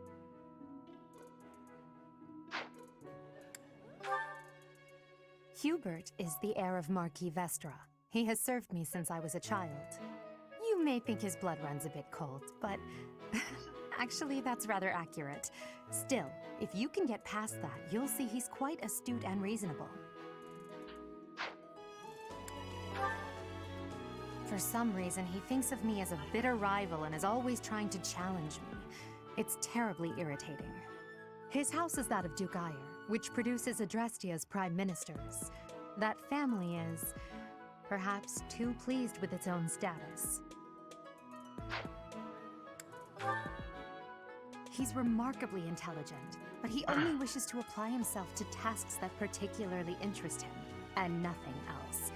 Hubert is the heir of Marquis Vestra. He has served me since I was a child. You may think his blood runs a bit cold, but actually that's rather accurate. Still, if you can get past that, you'll see he's quite astute and reasonable. For some reason, he thinks of me as a bitter rival and is always trying to challenge me. It's terribly irritating. His house is that of Duke Ire, which produces Adrestia's prime ministers. That family is, perhaps, too pleased with its own status. He's remarkably intelligent, but he only wishes to apply himself to tasks that particularly interest him, and nothing else.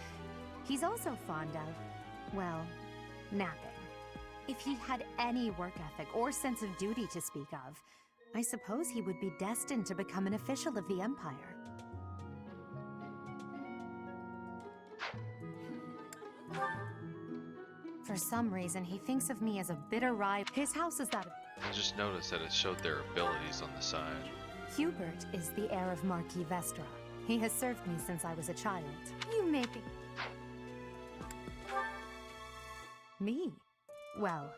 He's also fond of, well, napping. If he had any work ethic or sense of duty to speak of, I suppose he would be destined to become an official of the Empire. For some reason, he thinks of me as a bitter rival. His house is that of...
I just noticed that it showed their abilities on the side.
Hubert is the heir of Marquis Vestra. He has served me since I was a child. You may be... Me? Well,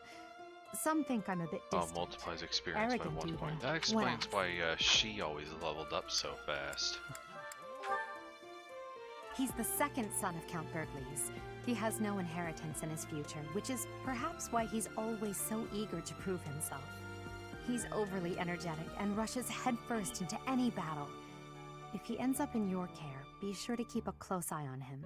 some think I'm a bit distant.
Oh, multiplies experience by
Arrogant
1
even.
point. That
What
explains
else?
why she always leveled up so fast.
He's the second son of Count Berkeley's. He has no inheritance in his future, which is perhaps why he's always so eager to prove himself. He's overly energetic and rushes headfirst into any battle. If he ends up in your care, be sure to keep a close eye on him.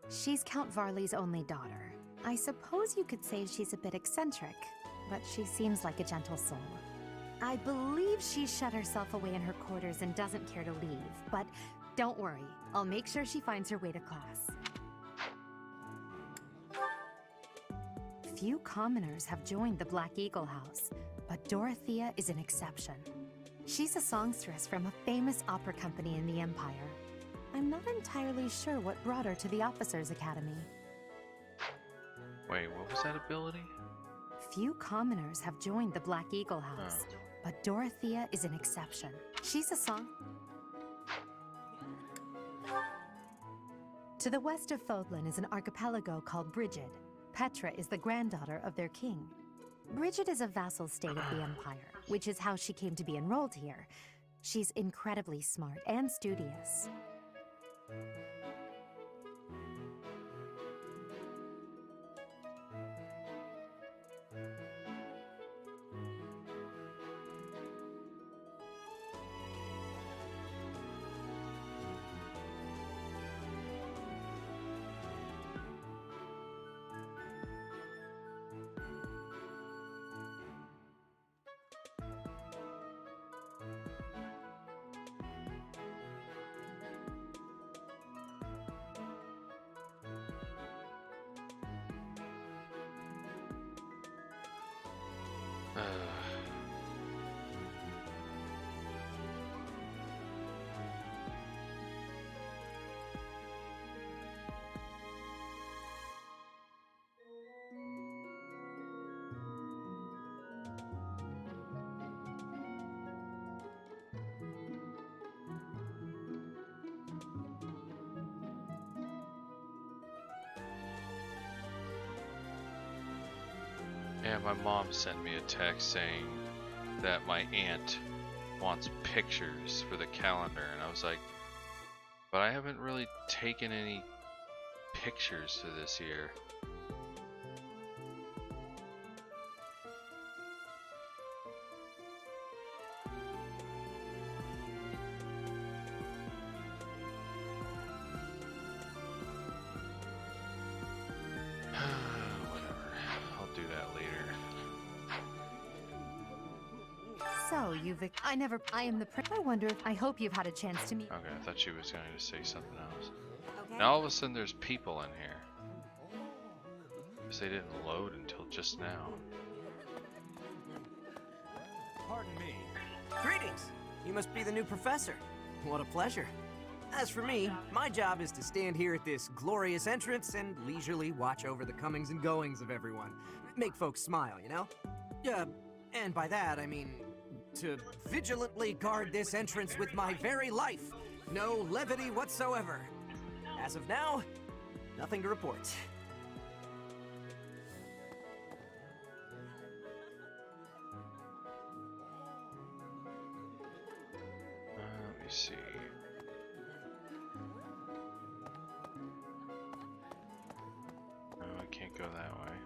She's Count Varley's only daughter. I suppose you could say she's a bit eccentric, but she seems like a gentle soul. I believe she shut herself away in her quarters and doesn't care to leave, but don't worry, I'll make sure she finds her way to class. Few commoners have joined the Black Eagle House, but Dorothea is an exception. She's a songstress from a famous opera company in the Empire. I'm not entirely sure what brought her to the Officers' Academy.
Wait, what was that ability?
Few commoners have joined the Black Eagle House, but Dorothea is an exception. She's a song... To the west of Fodlan is an archipelago called Brigid. Petra is the granddaughter of their king. Brigid is a vassal state of the Empire, which is how she came to be enrolled here. She's incredibly smart and studious.
Yeah, my mom sent me a text saying that my aunt wants pictures for the calendar, and I was like, but I haven't really taken any pictures for this year.
So, I am the I wonder if I hope you've had a chance to meet.
Okay, I thought she was going to say something else.
okay?
Now all of a sudden there's people in here. Because they didn't load until just now.
Pardon me.
Greetings! You must be the new professor. What a pleasure. As for me, my job is to stand here at this glorious entrance and leisurely watch over the comings and goings of everyone. Make folks smile, you know? And by that, I mean to vigilantly guard this entrance with my very life. No levity whatsoever. As of now, nothing to report.
Let me see. No, I can't go that way.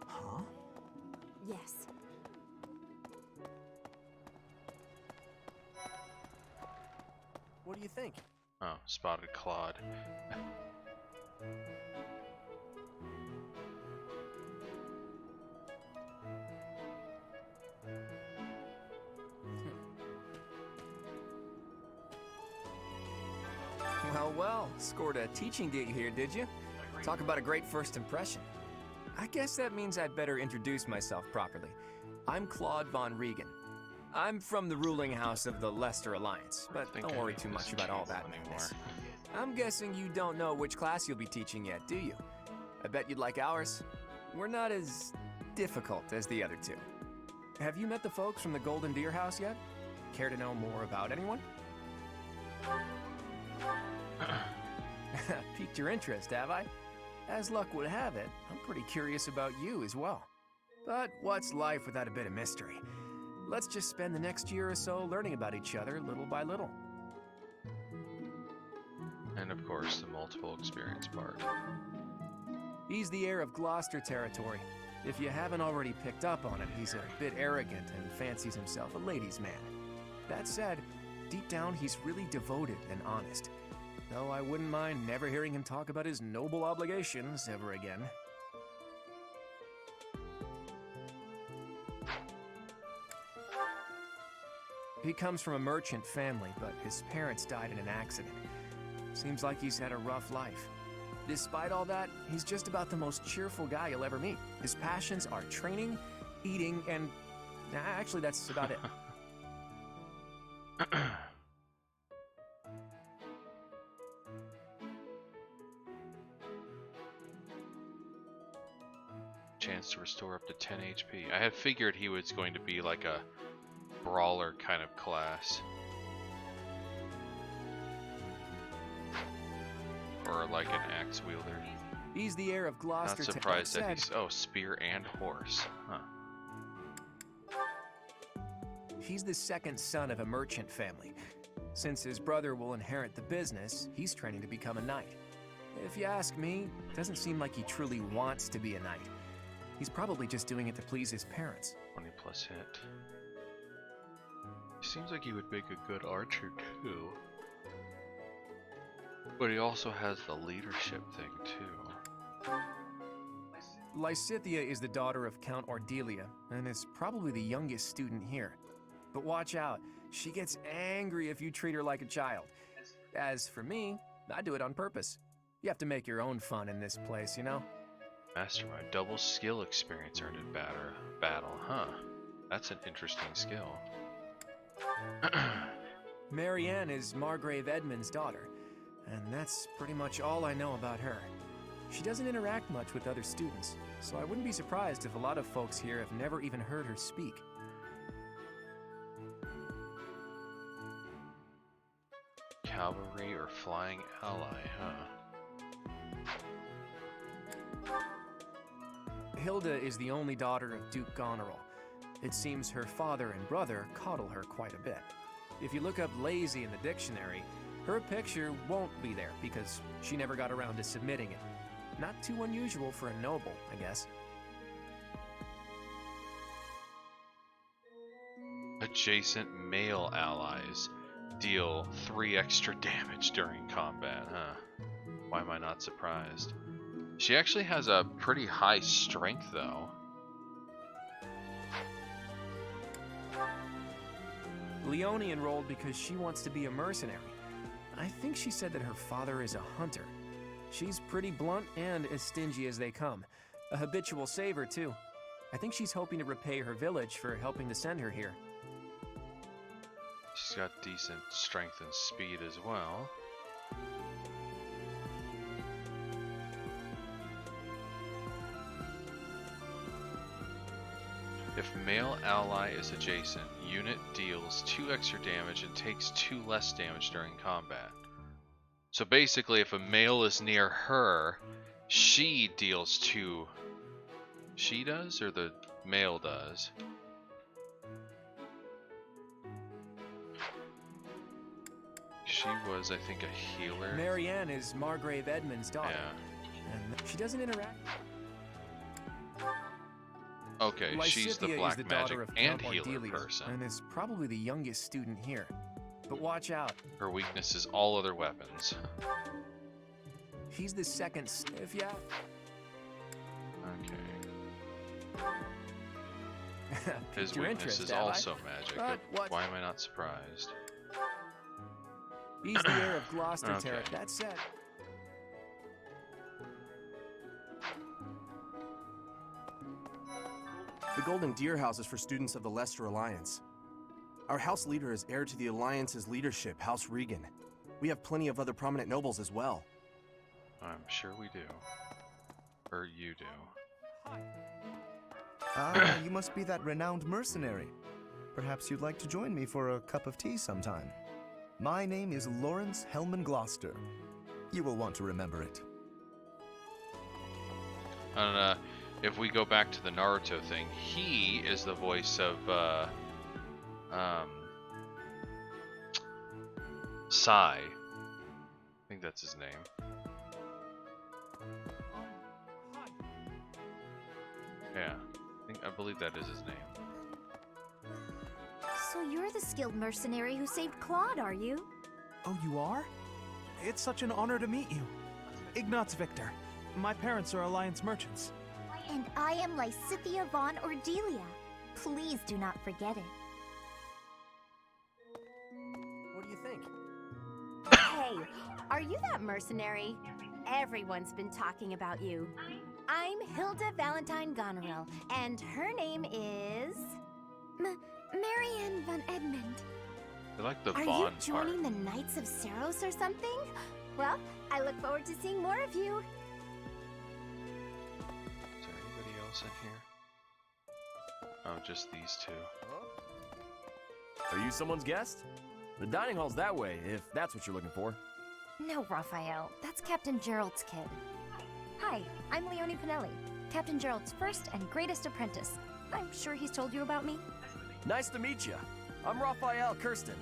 Huh?
Yes.
What do you think?
Oh, spotted Claude.
Well, scored a teaching gig here, did you? Talk about a great first impression. I guess that means I'd better introduce myself properly. I'm Claude von Regan. I'm from the ruling house of the Leicester Alliance, but don't worry too much about all that anymore. I'm guessing you don't know which class you'll be teaching yet, do you? I bet you'd like ours. We're not as difficult as the other two. Have you met the folks from the Golden Deer House yet? Care to know more about anyone? Piqued your interest, have I? As luck would have it, I'm pretty curious about you as well. But what's life without a bit of mystery? Let's just spend the next year or so learning about each other little by little.
And of course, the multiple experience part.
He's the heir of Gloucester territory. If you haven't already picked up on it, he's a bit arrogant and fancies himself a ladies' man. That said, deep down he's really devoted and honest. Though I wouldn't mind never hearing him talk about his noble obligations ever again. He comes from a merchant family, but his parents died in an accident. Seems like he's had a rough life. Despite all that, he's just about the most cheerful guy you'll ever meet. His passions are training, eating, and... actually, that's about it.
Chance to restore up to 10 HP. I had figured he was going to be like a brawler kind of class. Or like an axe wielder.
He's the heir of Gloucester.
Not surprised that he's... Oh, spear and horse. Huh.
He's the second son of a merchant family. Since his brother will inherit the business, he's training to become a knight. If you ask me, it doesn't seem like he truly wants to be a knight. He's probably just doing it to please his parents.
20 plus hit. He seems like he would make a good archer too. But he also has the leadership thing too.
Lysithea is the daughter of Count Ordelia, and is probably the youngest student here. But watch out, she gets angry if you treat her like a child. As for me, I do it on purpose. You have to make your own fun in this place, you know?
Mastermind, double skill experience earned in battle, huh? That's an interesting skill.
Marianne is Margrave Edmund's daughter, and that's pretty much all I know about her. She doesn't interact much with other students, so I wouldn't be surprised if a lot of folks here have never even heard her speak.
Cavalry or flying ally, huh?
Hilda is the only daughter of Duke Goneril. It seems her father and brother coddle her quite a bit. If you look up lazy in the dictionary, her picture won't be there because she never got around to submitting it. Not too unusual for a noble, I guess.
Adjacent male allies deal 3 extra damage during combat, huh? Why am I not surprised? She actually has a pretty high strength, though.
Leonie enrolled because she wants to be a mercenary. I think she said that her father is a hunter. She's pretty blunt and as stingy as they come. A habitual saver, too. I think she's hoping to repay her village for helping to send her here.
She's got decent strength and speed as well. If male ally is adjacent, unit deals 2 extra damage and takes 2 less damage during combat. So basically, if a male is near her, she deals 2. She does, or the male does? She was, I think, a healer.
Marianne is Margrave Edmund's daughter.
Yeah.
And she doesn't interact.
Okay, she's the
Lysithea
black
is the
magic
daughter of
and
Count
healer
Ardelius,
person.
and is probably the youngest student here. But watch out.
Her weakness is all other weapons.
He's the second. If yeah.
Okay. His
Your
weakness
interest,
is
have I?
also magic.
What?
Why am I not surprised?
He's the heir of Gloucester
Okay.
Terrace. That said.
The Golden Deer House is for students of the Leicester Alliance. Our house leader is heir to the Alliance's leadership, House Regan. We have plenty of other prominent nobles as well.
I'm sure we do. Or you do.
Ah, you must be that renowned mercenary. Perhaps you'd like to join me for a cup of tea sometime. My name is Lawrence Hellman Gloucester. You will want to remember it.
And if we go back to the Naruto thing, he is the voice of Sai. I think that's his name. Yeah, I believe that is his name.
So you're the skilled mercenary who saved Claude, are you?
Oh, you are? It's such an honor to meet you. Ignatz Victor. My parents are Alliance merchants.
And I am Lysithea von Ordelia. Please do not forget it.
What do you think?
Hey, are you that mercenary? Everyone's been talking about you. I'm Hilda Valentine Goneril, and her name is...
Marianne von Edmund.
I like the
Are
Vaughn
you
part.
joining the Knights of Saros or something? Well, I look forward to seeing more of you.
Is there anybody else in here? Oh, just these two.
Are you someone's guest? The dining hall's that way, if that's what you're looking for.
No, Raphael. That's Captain Gerald's kid. Hi, I'm Leonie Pinelli, Captain Gerald's first and greatest apprentice. I'm sure he's told you about me.
Nice to meet you. I'm Raphael Kirsten.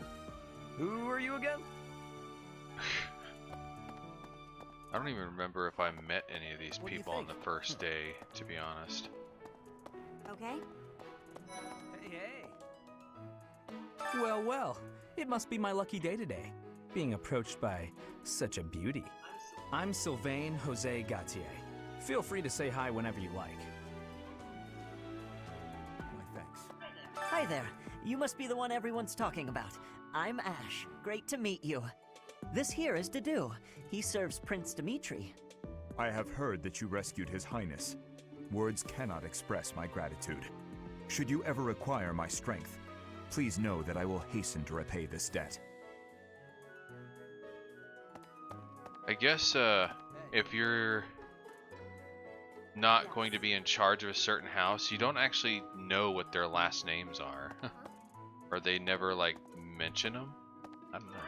Who are you again?
I don't even remember if I met any of these
What do you
people on the
think?
first day, to be honest.
Okay?
Hey.
Well, well, it must be my lucky day today, being approached by such a beauty. I'm Sylvain Jose Gautier. Feel free to say hi whenever you like.
My thanks.
Hi there. You must be the one everyone's talking about. I'm Ash. Great to meet you. This here is Dedu. He serves Prince Dimitri.
I have heard that you rescued His Highness. Words cannot express my gratitude. Should you ever require my strength, please know that I will hasten to repay this debt.
I guess if you're not going to be in charge of a certain house, you don't actually know what their last names are. Or they never, like, mention them? I don't know.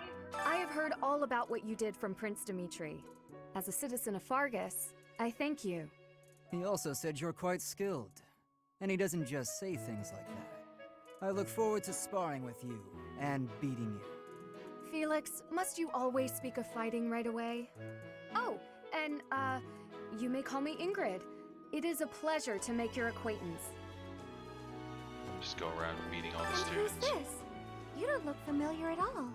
I have heard all about what you did from Prince Dimitri. As a citizen of Fargus, I thank you.
He also said you're quite skilled. And he doesn't just say things like that. I look forward to sparring with you and beating you.
Felix, must you always speak of fighting right away? Oh, and, you may call me Ingrid. It is a pleasure to make your acquaintance.
Just go around meeting all the
And who's
students.
this? You don't look familiar at all.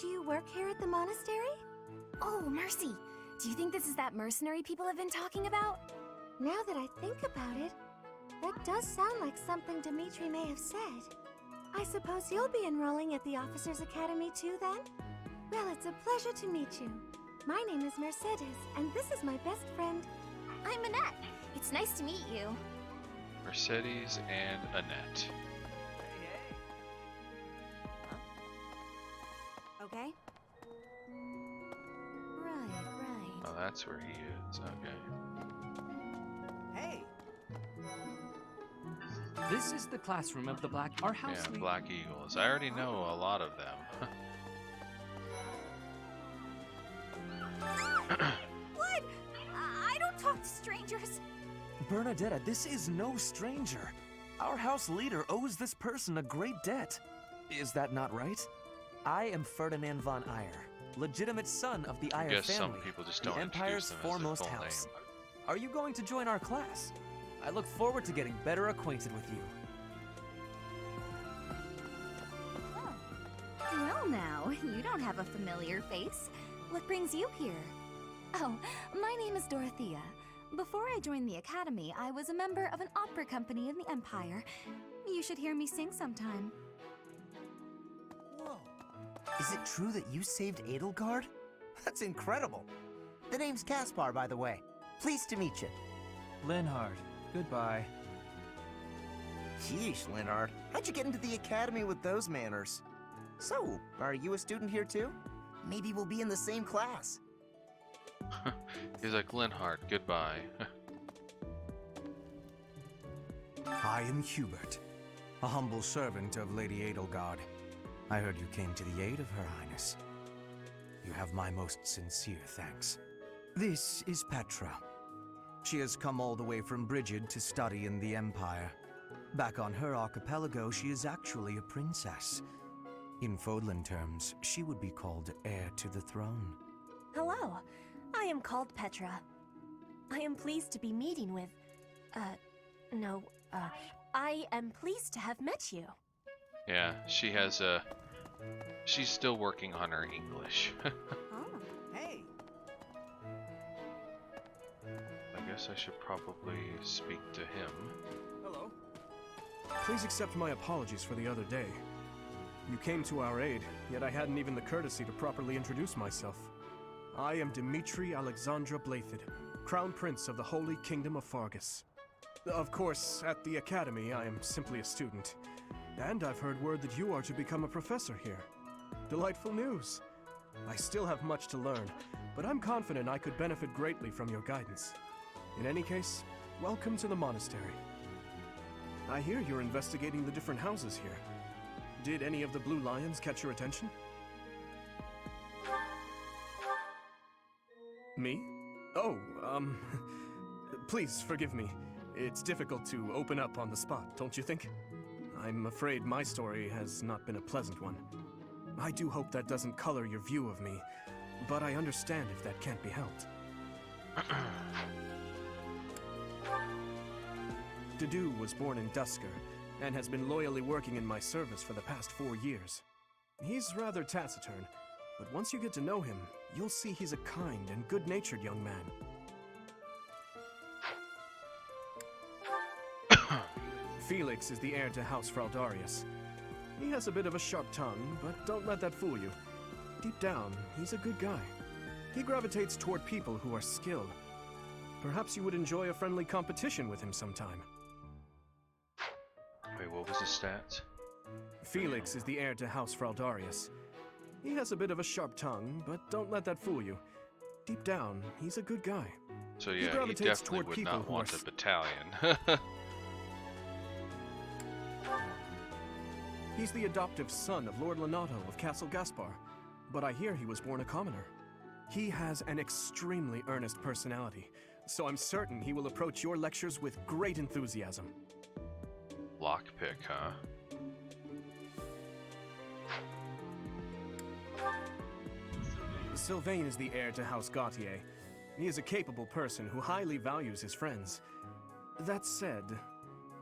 Do you work here at the monastery?
Oh, Mercy! Do you think this is that mercenary people have been talking about?
Now that I think about it, that does sound like something Dimitri may have said. I suppose you'll be enrolling at the Officers' Academy too, then?
Well, it's a pleasure to meet you. My name is Mercedes, and this is my best friend.
I'm Annette. It's nice to meet you.
Mercedes and Annette.
Okay. Right.
Oh, that's where he is. Okay.
Hey! This is the classroom of the Our house
Yeah, Black Eagles. I already know a lot of them.
What? I don't talk to strangers.
Bernadetta, this is no stranger. Our house leader owes this person a great debt. Is that not right? I am Ferdinand von Eyre, legitimate son of the
I
Eyre
guess
family,
some people just
the
don't
Empire's
introduce them as
foremost
their full
house.
name.
Are you going to join our class? I look forward to getting better acquainted with you.
Well now, you don't have a familiar face. What brings you here?
Oh, my name is Dorothea. Before I joined the Academy, I was a member of an opera company in the Empire. You should hear me sing sometime.
Whoa. Is it true that you saved Edelgard? That's incredible. The name's Caspar, by the way. Pleased to meet you.
Linhard, goodbye.
Sheesh, Linhard. How'd you get into the Academy with those manners? So, are you a student here too? Maybe we'll be in the same class.
He's like, Linhard, goodbye.
I am Hubert, a humble servant of Lady Edelgard. I heard you came to the aid of Her Highness. You have my most sincere thanks. This is Petra. She has come all the way from Brigid to study in the Empire. Back on her archipelago, she is actually a princess. In Fodlan terms, she would be called heir to the throne.
Hello, I am called Petra. I am pleased to be meeting with... I am pleased to have met you.
Yeah, she has a... She's still working on her English.
Hey!
I guess I should probably speak to him.
Hello. Please accept my apologies for the other day. You came to our aid, yet I hadn't even the courtesy to properly introduce myself. I am Dimitri Alexandra Blathid, Crown Prince of the Holy Kingdom of Fargus. Of course, at the Academy, I am simply a student. And I've heard word that you are to become a professor here. Delightful news. I still have much to learn, but I'm confident I could benefit greatly from your guidance. In any case, welcome to the monastery. I hear you're investigating the different houses here. Did any of the Blue Lions catch your attention? Me? Oh, please forgive me. It's difficult to open up on the spot, don't you think? I'm afraid my story has not been a pleasant one. I do hope that doesn't color your view of me, but I understand if that can't be helped. Dedu was born in Dusker, and has been loyally working in my service for the past 4 years. He's rather taciturn, but once you get to know him, you'll see he's a kind and good-natured young man. Felix is the heir to House Fraldarius. He has a bit of a sharp tongue, but don't let that fool you. Deep down, he's a good guy. He gravitates toward people who are skilled. Perhaps you would enjoy a friendly competition with him sometime.
Wait, what was his stats?
Felix is the heir to House Fraldarius. He has a bit of a sharp tongue, but don't let that fool you. Deep down, he's a good guy.
So yeah, he
gravitates
definitely
toward
would
people
not
who
want
are
a battalion.
He's the adoptive son of Lord Lenato of Castle Gaspar, but I hear he was born a commoner. He has an extremely earnest personality, so I'm certain he will approach your lectures with great enthusiasm.
Lockpick, huh?
Sylvain is the heir to House Gautier. He is a capable person who highly values his friends. That said,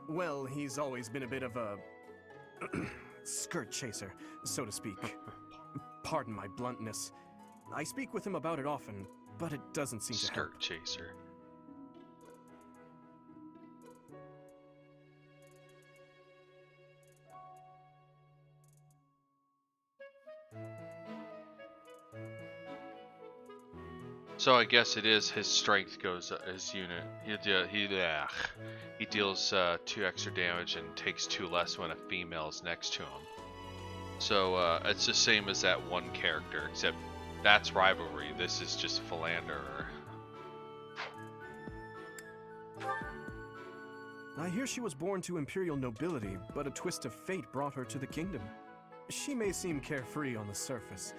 well, he's always been a bit of a skirt chaser, so to speak. Pardon my bluntness. I speak with him about it often, but it doesn't seem to help.
Skirt chaser. So I guess it is his strength goes his unit. He deals 2 extra damage and takes 2 less when a female is next to him. So it's the same as that one character, except that's rivalry. This is just philanderer.
I hear she was born to imperial nobility, but a twist of fate brought her to the kingdom. She may seem carefree on the surface,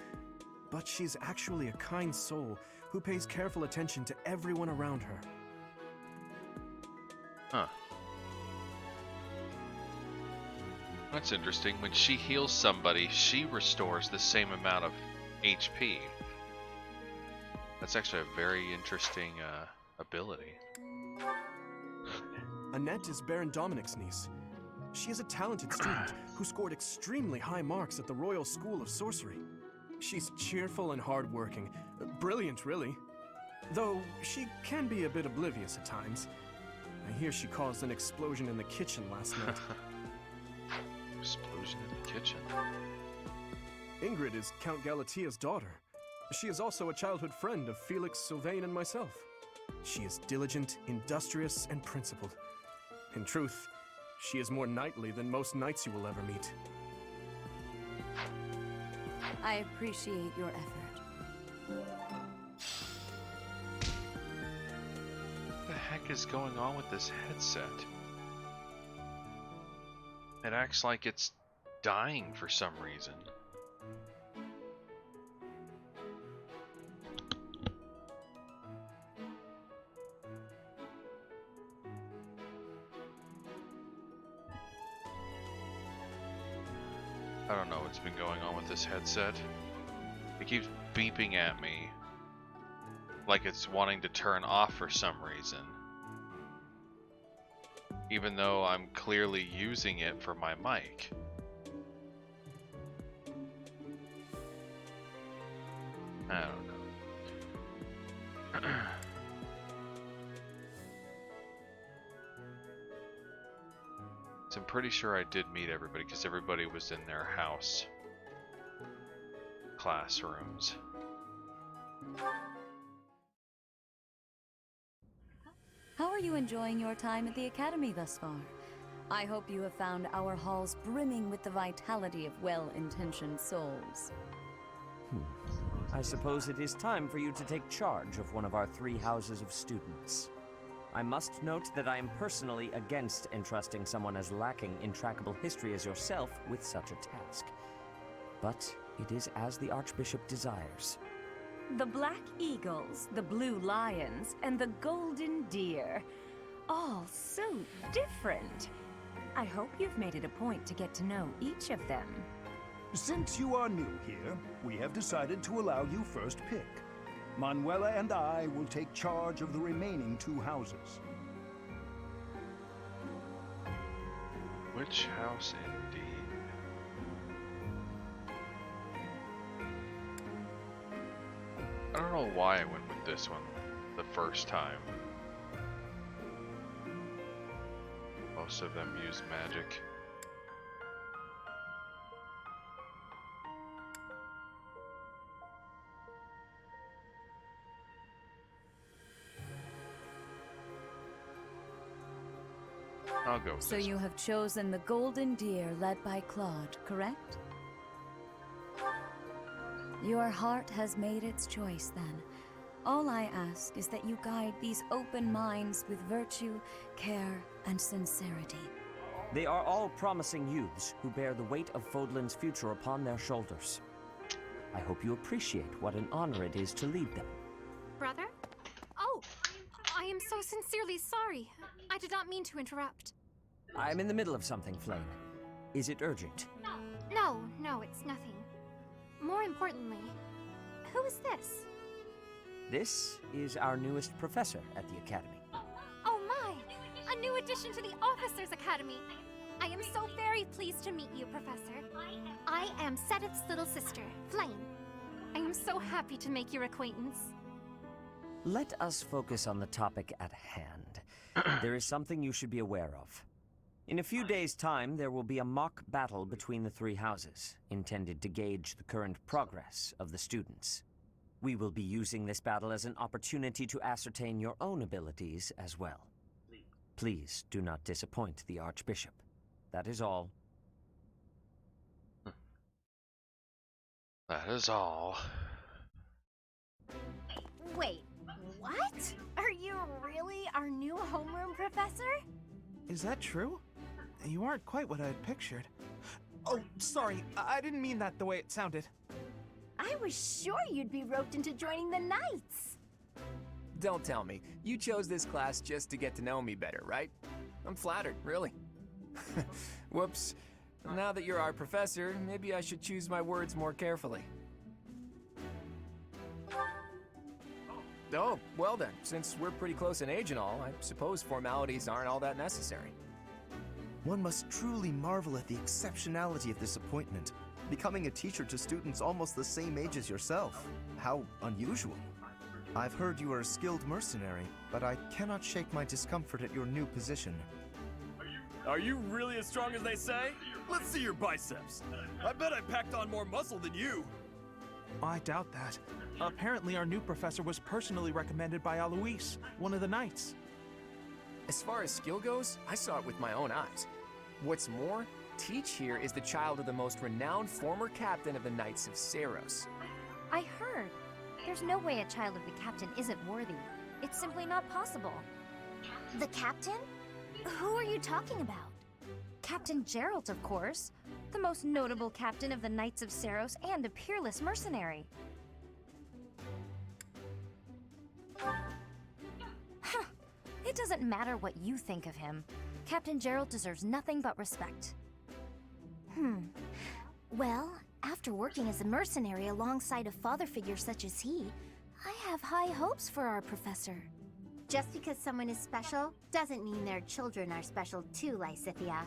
but she's actually a kind soul who pays careful attention to everyone around her.
Huh. That's interesting. When she heals somebody, she restores the same amount of HP. That's actually a very interesting ability.
Annette is Baron Dominic's niece. She is a talented student who scored extremely high marks at the Royal School of Sorcery. She's cheerful and hardworking. Brilliant, really. Though she can be a bit oblivious at times. I hear she caused an explosion in the kitchen last night.
Explosion in the kitchen?
Ingrid is Count Galatia's daughter. She is also a childhood friend of Felix, Sylvain, and myself. She is diligent, industrious, and principled. In truth, she is more knightly than most knights you will ever meet.
I appreciate your effort.
What the heck is going on with this headset? It acts like it's dying for some reason. I don't know what's been going on with this headset. It keeps beeping at me like it's wanting to turn off for some reason, even though I'm clearly using it for my mic. I don't know. So I'm pretty sure I did meet everybody because everybody was in their house classrooms.
How are you enjoying your time at the Academy thus far? I hope you have found our halls brimming with the vitality of well-intentioned souls.
I suppose it is time for you to take charge of one of our 3 houses of students. I must note that I am personally against entrusting someone as lacking in trackable history as yourself with such a task. But it is as the Archbishop desires.
The Black Eagles, the Blue Lions, and the Golden Deer. All so different. I hope you've made it a point to get to know each of them.
Since you are new here, we have decided to allow you first pick. Manuela and I will take charge of the remaining 2 houses.
Which house indeed? I don't know why I went with this one the first time. Most of them use magic. I'll go with
So
this
you have chosen the Golden Deer led by Claude, correct? Your heart has made its choice then. All I ask is that you guide these open minds with virtue, care, and sincerity.
They are all promising youths who bear the weight of Fodlan's future upon their shoulders. I hope you appreciate what an honor it is to lead them.
Brother? Oh, I am so sincerely sorry. I did not mean to interrupt.
I'm in the middle of something, Flame. Is it urgent?
No, it's nothing. More importantly, who is this?
This is our newest professor at the Academy.
Oh my! A new addition to the Officers' Academy! I am so very pleased to meet you, Professor. I am Sedith's little sister, Flame. I am so happy to make your acquaintance.
Let us focus on the topic at hand. There is something you should be aware of. In a few days' time, there will be a mock battle between the 3 houses, intended to gauge the current progress of the students. We will be using this battle as an opportunity to ascertain your own abilities as well. Please do not disappoint the Archbishop. That is all.
That is all.
Wait, what? Are you really our new homeroom professor?
Is that true? You aren't quite what I had pictured. Oh, sorry. I didn't mean that the way it sounded.
I was sure you'd be roped into joining the Knights.
Don't tell me. You chose this class just to get to know me better, right? I'm flattered, really. Whoops. Now that you're our professor, maybe I should choose my words more carefully. Oh, well then, since we're pretty close in age and all, I suppose formalities aren't all that necessary.
One must truly marvel at the exceptionality of this appointment. Becoming a teacher to students almost the same age as yourself. How unusual. I've heard you are a skilled mercenary, but I cannot shake my discomfort at your new position.
Are you really as strong as they say? Let's see your biceps. I bet I packed on more muscle than you.
I doubt that. Apparently our new professor was personally recommended by Alois, one of the Knights.
As far as skill goes, I saw it with my own eyes. What's more, Teach here is the child of the most renowned former captain of the Knights of Saros.
I heard. There's no way a child of the captain isn't worthy. It's simply not possible. The captain? Who are you talking about? Captain Geralt, of course. The most notable captain of the Knights of Saros and a peerless mercenary. Huh. It doesn't matter what you think of him. Captain Geralt deserves nothing but respect. Well, after working as a mercenary alongside a father figure such as he, I have high hopes for our professor.
Just because someone is special doesn't mean their children are special too, Lysithia.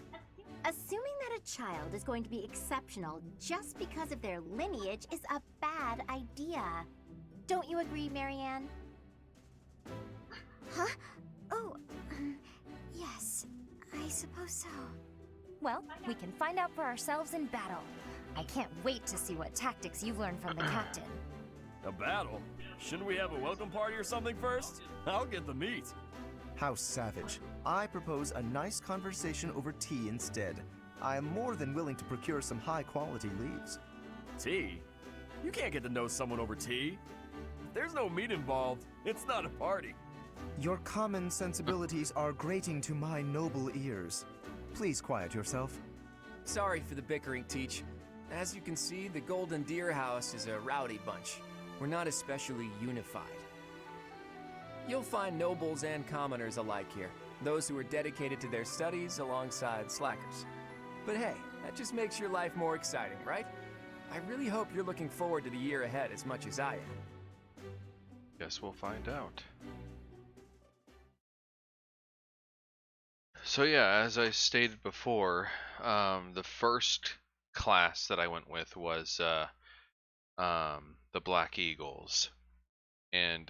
Assuming that a child is going to be exceptional just because of their lineage is a bad idea. Don't you agree, Marianne?
Huh? Oh, yes, I suppose so. Well, we can find out for ourselves in battle. I can't wait to see what tactics you've learned from the captain.
A battle? Shouldn't we have a welcome party or something first? I'll get the meat.
How savage. I propose a nice conversation over tea instead. I am more than willing to procure some high-quality leaves.
Tea? You can't get to know someone over tea. If there's no meat involved, it's not a party.
Your common sensibilities are grating to my noble ears. Please quiet yourself.
Sorry for the bickering, Teach. As you can see, the Golden Deer House is a rowdy bunch. We're not especially unified. You'll find nobles and commoners alike here, those who are dedicated to their studies alongside slackers. But hey, that just makes your life more exciting, right? I really hope you're looking forward to the year ahead as much as I am.
Guess we'll find out. So yeah, as I stated before, the first class that I went with was the Black Eagles, and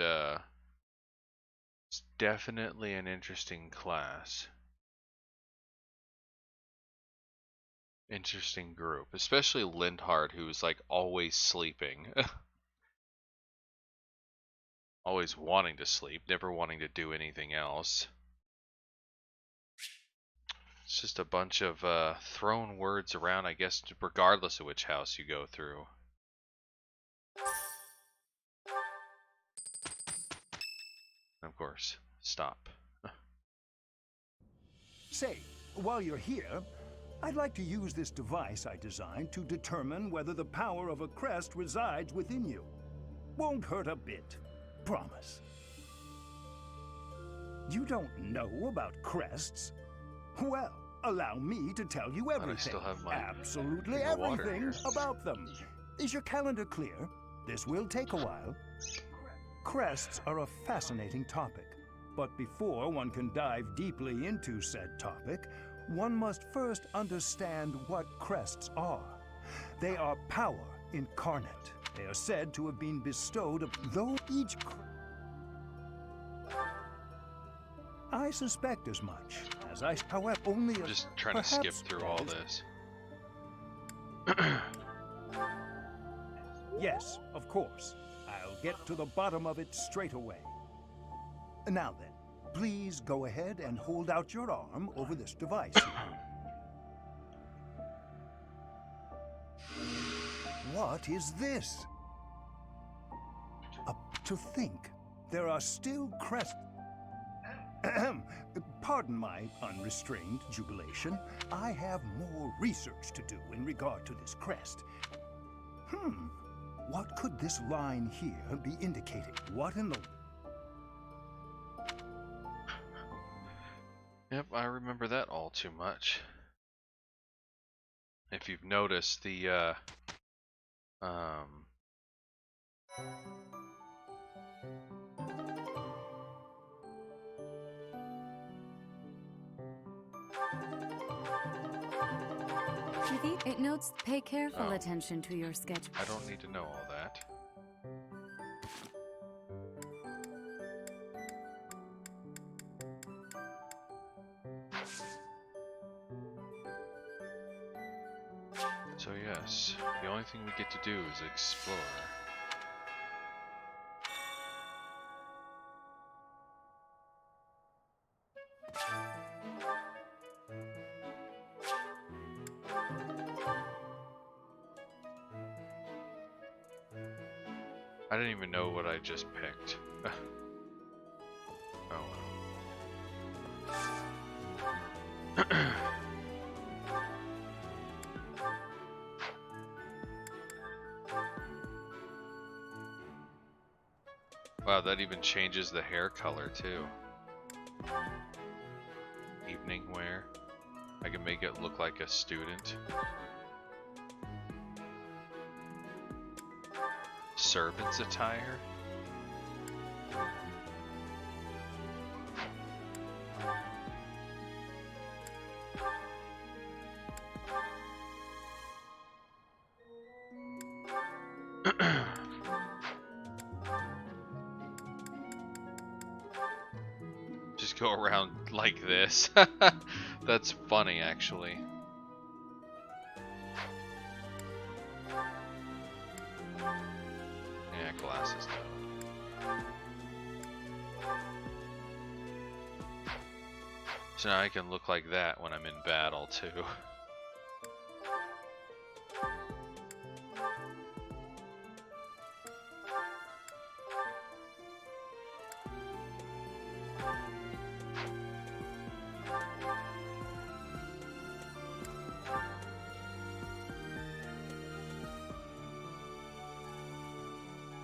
it's definitely an interesting class. Interesting group, especially Lindhard, who's like always sleeping. Always wanting to sleep, never wanting to do anything else. It's just a bunch of thrown words around, I guess, regardless of which house you go through. Of course, stop.
Say, while you're here, I'd like to use this device I designed to determine whether the power of a crest resides within you. Won't hurt a bit. Promise. You don't know about crests? Well, allow me to tell you everything.
I still have my
absolutely
water
everything
here.
about them. Is your calendar clear? This will take a while. Crests are a fascinating topic, but before one can dive deeply into said topic, one must first understand what crests are. They are power incarnate. They are said to have been bestowed though each I suspect as much, as I, however, only
I'm just trying to skip through all this.
Yes, of course. I'll I'll get to the bottom of it straight away. Now then, please go ahead and hold out your arm over this device. What is this? To think, there are still Pardon my unrestrained jubilation. I have more research to do in regard to this crest. What could this line here be indicating? What in the...
Yep, I remember that all too much. If you've noticed the,
It notes pay careful
Oh.
attention to your sketch.
I don't need to know all that. So yes, the only thing we get to do is explore. I didn't even know what I just picked. Oh well. Wow, that even changes the hair color too. Evening wear. I can make it look like a student. Servant's attire. Just go around like this. That's funny, actually. Yeah, glasses though. So now I can look like that when I'm in battle too.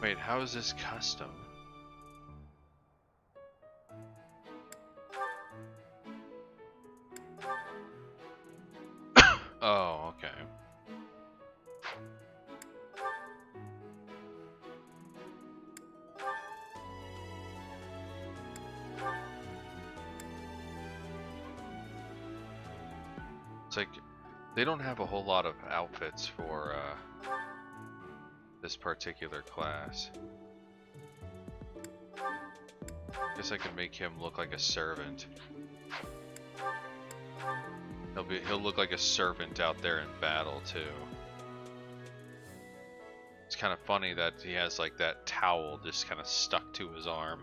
Wait, how is this custom? Oh, okay. It's like they don't have a whole lot of outfits for this particular class. Guess I could make him look like a servant. He'll look like a servant out there in battle too. It's kind of funny that he has like that towel just kind of stuck to his arm.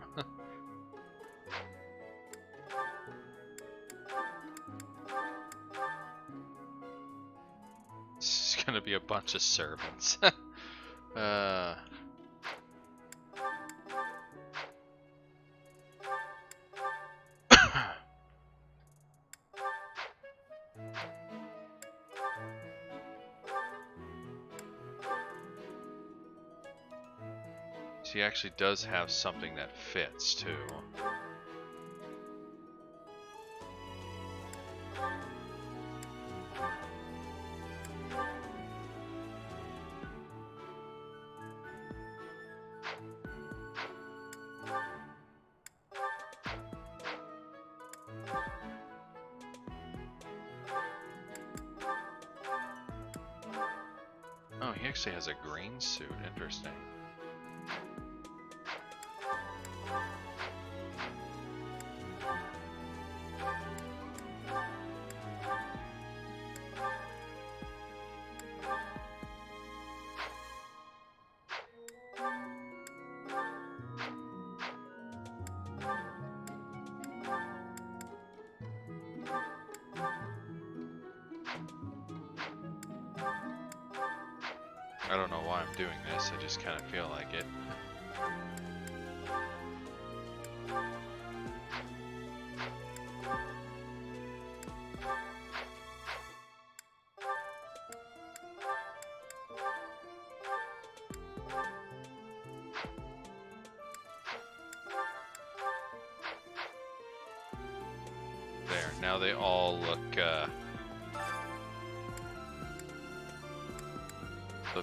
It's gonna be a bunch of servants. He actually does have something that fits too. Oh, he actually has a green suit. Interesting. I don't know why I'm doing this, I just kind of feel like it. There, now they all look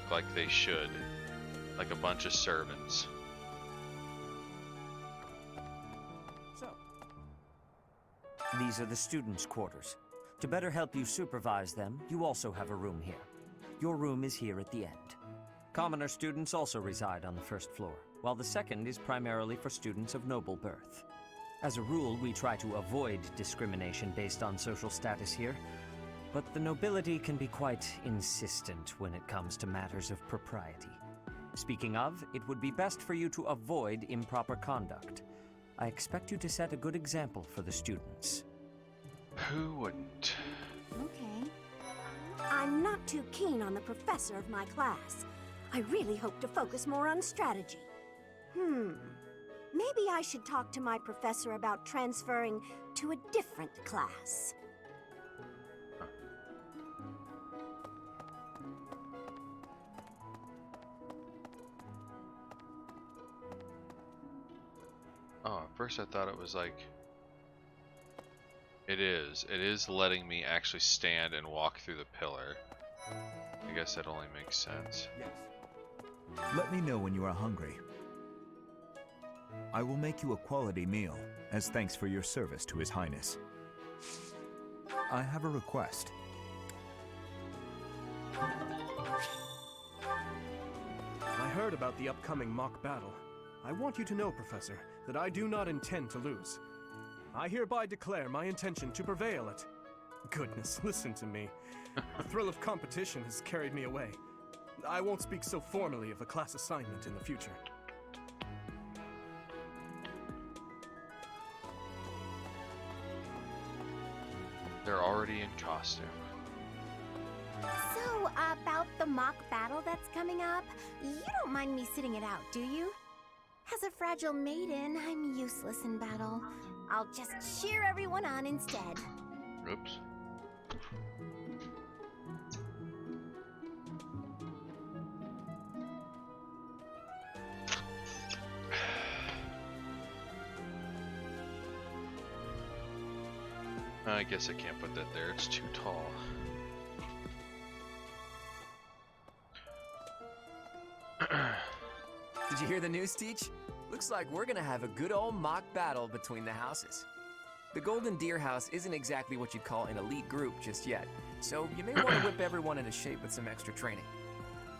like they should, like a bunch of servants.
So, these are the students' quarters. To better help you supervise them, you also have a room here. Your room is here at the end. Commoner students also reside on the first floor, while the second is primarily for students of noble birth. As a rule, we try to avoid discrimination based on social status here, but the nobility can be quite insistent when it comes to matters of propriety. Speaking of, it would be best for you to avoid improper conduct. I expect you to set a good example for the students.
Who wouldn't?
Okay. I'm not too keen on the professor of my class. I really hope to focus more on strategy. Maybe I should talk to my professor about transferring to a different class.
Oh, at first I thought it was like... It is letting me actually stand and walk through the pillar. I guess that only makes sense.
Yes. Let me know when you are hungry. I will make you a quality meal, as thanks for your service to His Highness. I have a request.
I heard about the upcoming mock battle. I want you to know, Professor, that I do not intend to lose. I hereby declare my intention to prevail at... Goodness, listen to me. The thrill of competition has carried me away. I won't speak so formally of a class assignment in the future.
They're already in costume.
So, about the mock battle that's coming up, you don't mind me sitting it out, do you? As a fragile maiden, I'm useless in battle. I'll just cheer everyone on instead.
Oops. I guess I can't put that there, it's too tall.
Did you hear the news, Teach? Looks like we're gonna have a good old mock battle between the houses. The Golden Deer House isn't exactly what you'd call an elite group just yet, so you may want to whip everyone into shape with some extra training.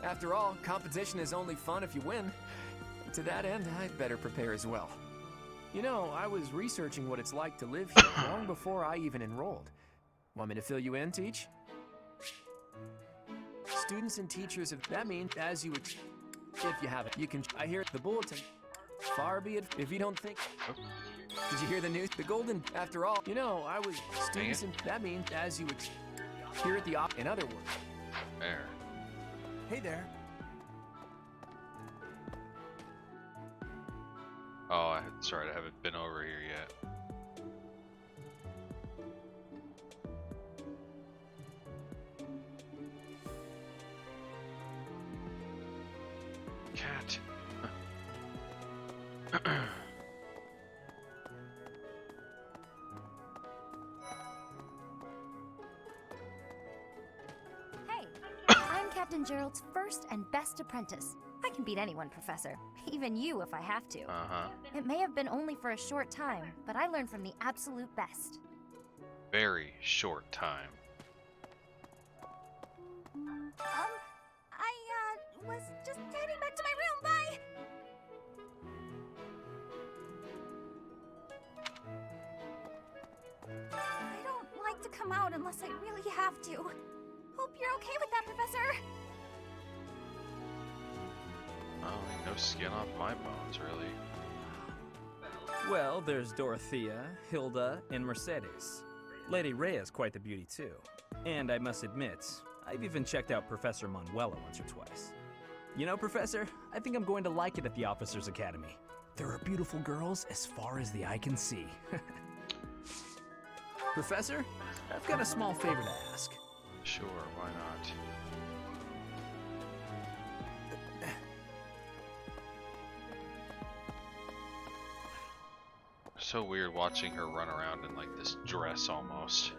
After all, competition is only fun if you win. To that end, I'd better prepare as well. You know, I was researching what it's like to live here long before I even enrolled. Want me to fill you in, Teach? Students and teachers of that means as you would, if you haven't, you can. I hear the bulletin. Far be it if you don't think. Did you hear the news? The Golden. After all, you know, I was students and that means as you would hear at the op. In other words.
There.
Hey there.
Oh, sorry, I haven't been over here yet. Cat.
Hey, I'm Captain Gerald's first and best apprentice. I can beat anyone, Professor. Even you if I have to.
Uh-huh.
It may have been only for a short time, but I learned from the absolute best.
Very short time.
I was just heading back to my room. Bye! I don't like to come out unless I really have to. Hope you're okay with that, Professor.
Oh, no skin off my bones, really.
Well, there's Dorothea, Hilda, and Mercedes. Lady Rhea's quite the beauty, too. And I must admit, I've even checked out Professor Manuela once or twice.
You know, Professor, I think I'm going to like it at the Officers Academy. There are beautiful girls as far as the eye can see. Professor, I've got a small favor to ask.
Sure, why not? So weird watching her run around in like this dress almost.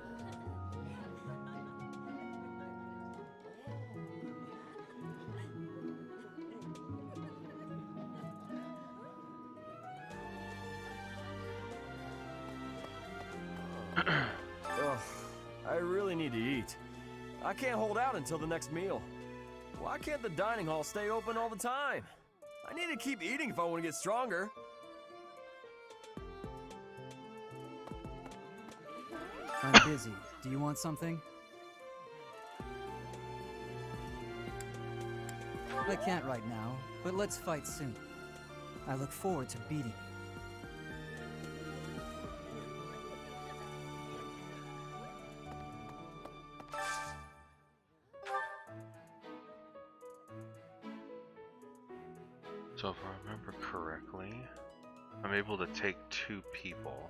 Ugh, I really need to eat. I can't hold out until the next meal. Why can't the dining hall stay open all the time? I need to keep eating if I want to get stronger.
I'm busy. Do you want something? I can't right now, but let's fight soon. I look forward to beating you.
So if I remember correctly, I'm able to take 2 people.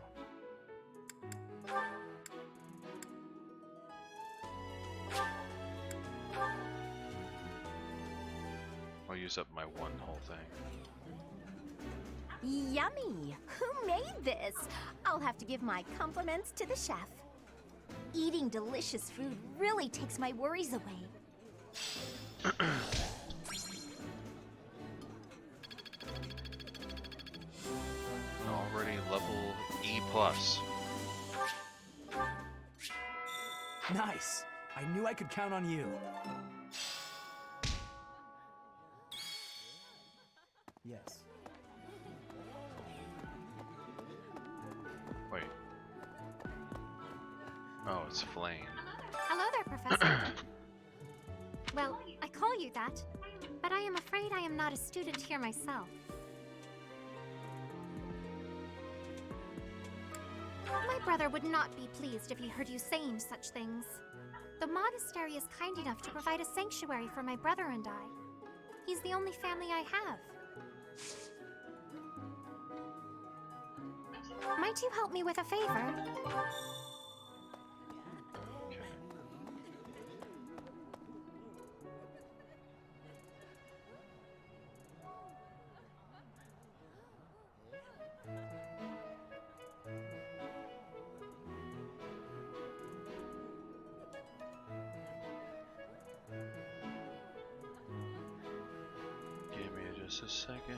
I'll use up my one whole thing.
Yummy! Who made this? I'll have to give my compliments to the chef. Eating delicious food really takes my worries away.
Already level E+.
Nice. I knew I could count on you. Yes.
Wait. Oh, it's Flame.
Hello there, Professor. Well, I call you that, but I am afraid I am not a student here myself. My brother would not be pleased if he heard you saying such things. The monastery is kind enough to provide a sanctuary for my brother and I. He's the only family I have. Might you help me with a favor?
Give me just a second.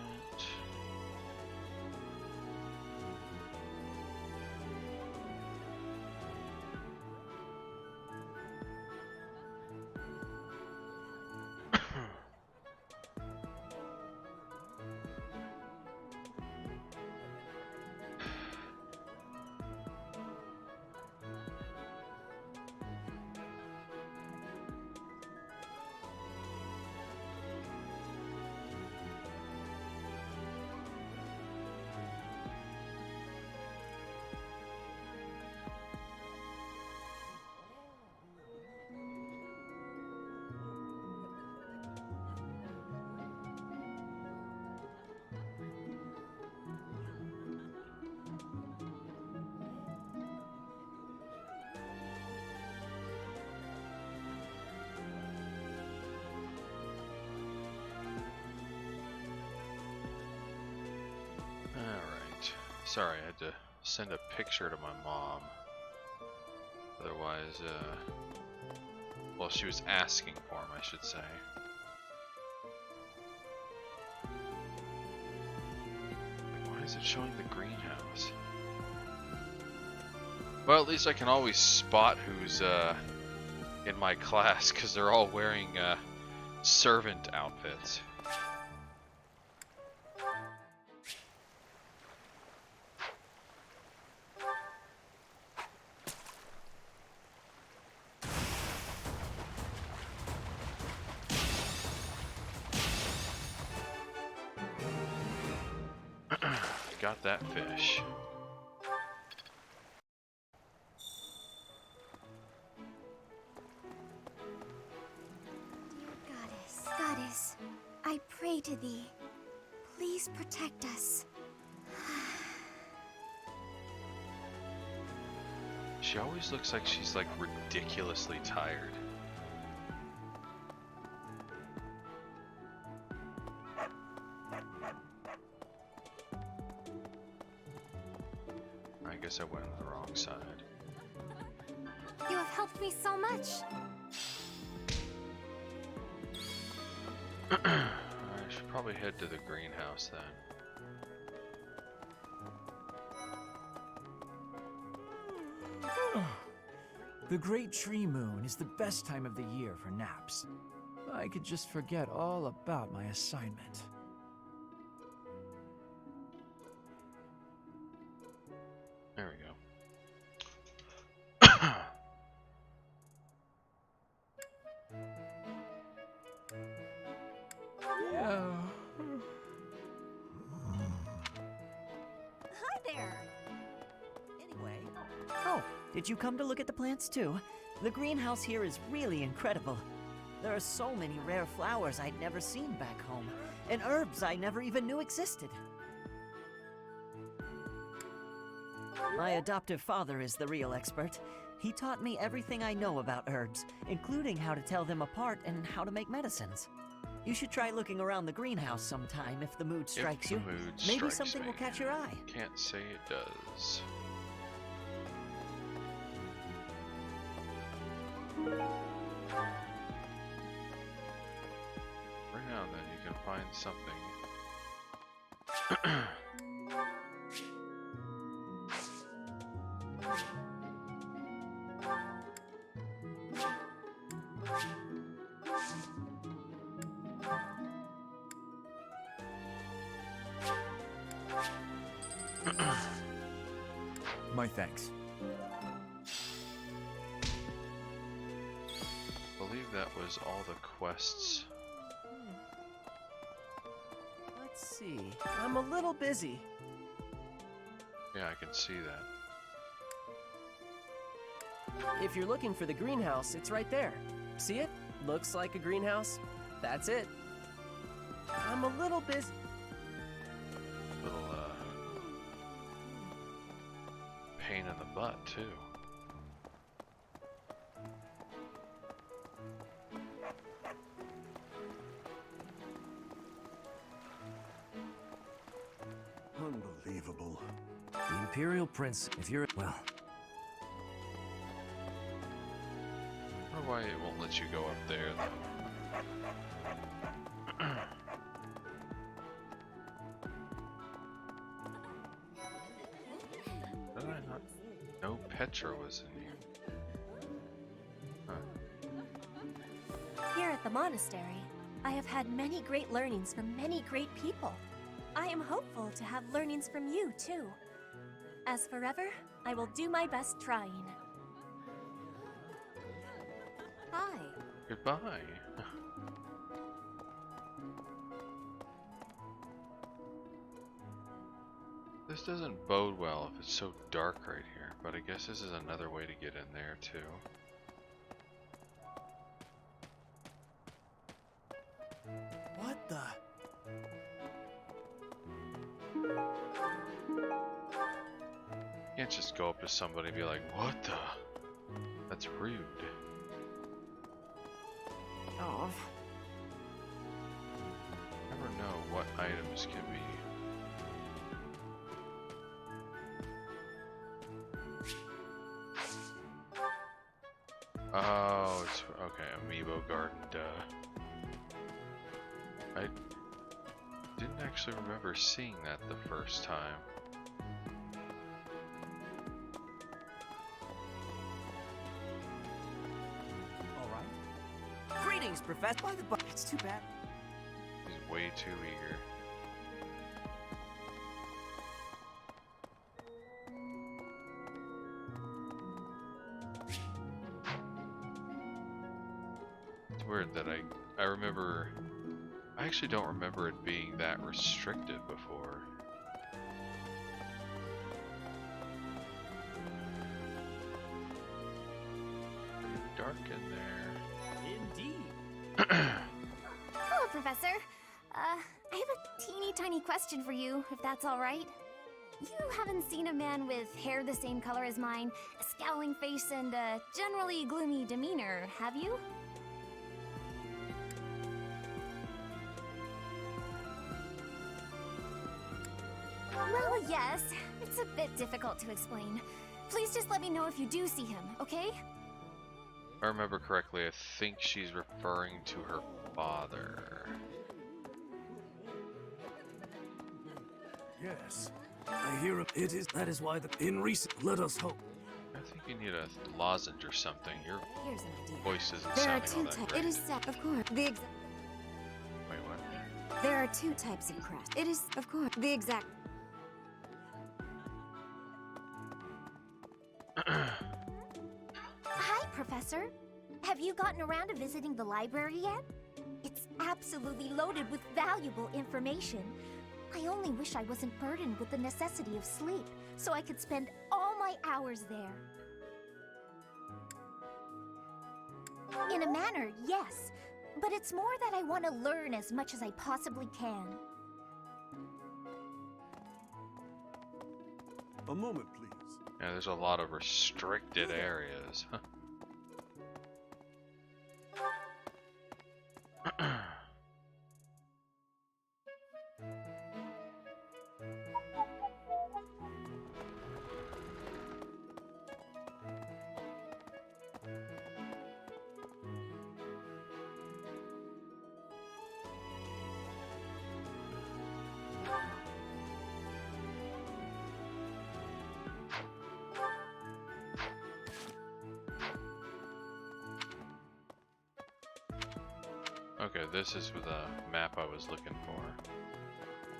Alright. Sorry, I had to send a picture to my mom. Otherwise, well, she was asking for him, I should say. Why is it showing the greenhouse? Well, at least I can always spot who's in my class, because they're all wearing servant outfits. Got that fish.
Goddess.
I pray to thee. Please protect us.
She always looks like she's like ridiculously tired. I guess I went on the wrong side.
You have helped me so much.
I should probably head to the greenhouse then.
The Great Tree Moon is the best time of the year for naps. I could just forget all about my assignment.
There we go.
Hi there. Anyway. Oh, did you come to look at the plants too? The greenhouse here is really incredible. There are so many rare flowers I'd never seen back home, and herbs I never even knew existed. My adoptive father is the real expert. He taught me everything I know about herbs, including how to tell them apart and how to make medicines. You should try looking around the greenhouse sometime if the mood strikes you. Maybe something will catch your eye.
Can't say it does. Every now and then you can find something.
My thanks.
I believe that was all the quests.
Let's see. I'm a little busy.
Yeah, I can see that.
If you're looking for the greenhouse, it's right there. See it? Looks like a greenhouse. That's it. I'm a little busy.
Little pain in the butt too.
Unbelievable.
The Imperial Prince, if you're... well...
I wonder why it won't let you go up there though. Did I not? No, Petra was in here. Huh.
Here at the monastery, I have had many great learnings from many great people. I am hopeful to have learnings from you, too. As forever, I will do my best trying. Hi.
Goodbye. This doesn't bode well if it's so dark right here, but I guess this is another way to get in there too.
What the?
You can't just go up to somebody and be like, what the? That's rude.
Oh.
Never know what items can be. Oh, it's okay. Amiibo Garden, duh. I didn't actually remember seeing that the first time.
Alright. Greetings, Professor. By the by, it's too bad.
He's way too eager. It's weird that I remember... I actually don't remember it being that restricted before. Pretty dark in there.
Indeed.
Hello, Professor. I have a teeny tiny question for you, if that's alright. You haven't seen a man with hair the same color as mine, a scowling face, and a generally gloomy demeanor, have you? Well, yes. It's a bit difficult to explain. Please just let me know if you do see him, okay?
If I remember correctly, I think she's referring to her father.
Yes. I hear it is. That is why in recent. Let us hope.
I think you need a lozenge or something. Your
Here's an idea.
voice isn't
There are
sounding
two
all that
types.
great.
It is set, of course.
Wait, what?
There are two types of crest. It is, of course, the exact.
Hi, Professor. Have you gotten around to visiting the library yet? It's absolutely loaded with valuable information. I only wish I wasn't burdened with the necessity of sleep, so I could spend all my hours there. In a manner, yes. But it's more that I want to learn as much as I possibly can.
A moment, please.
Yeah, there's a lot of restricted areas. Okay, this is the map I was looking for.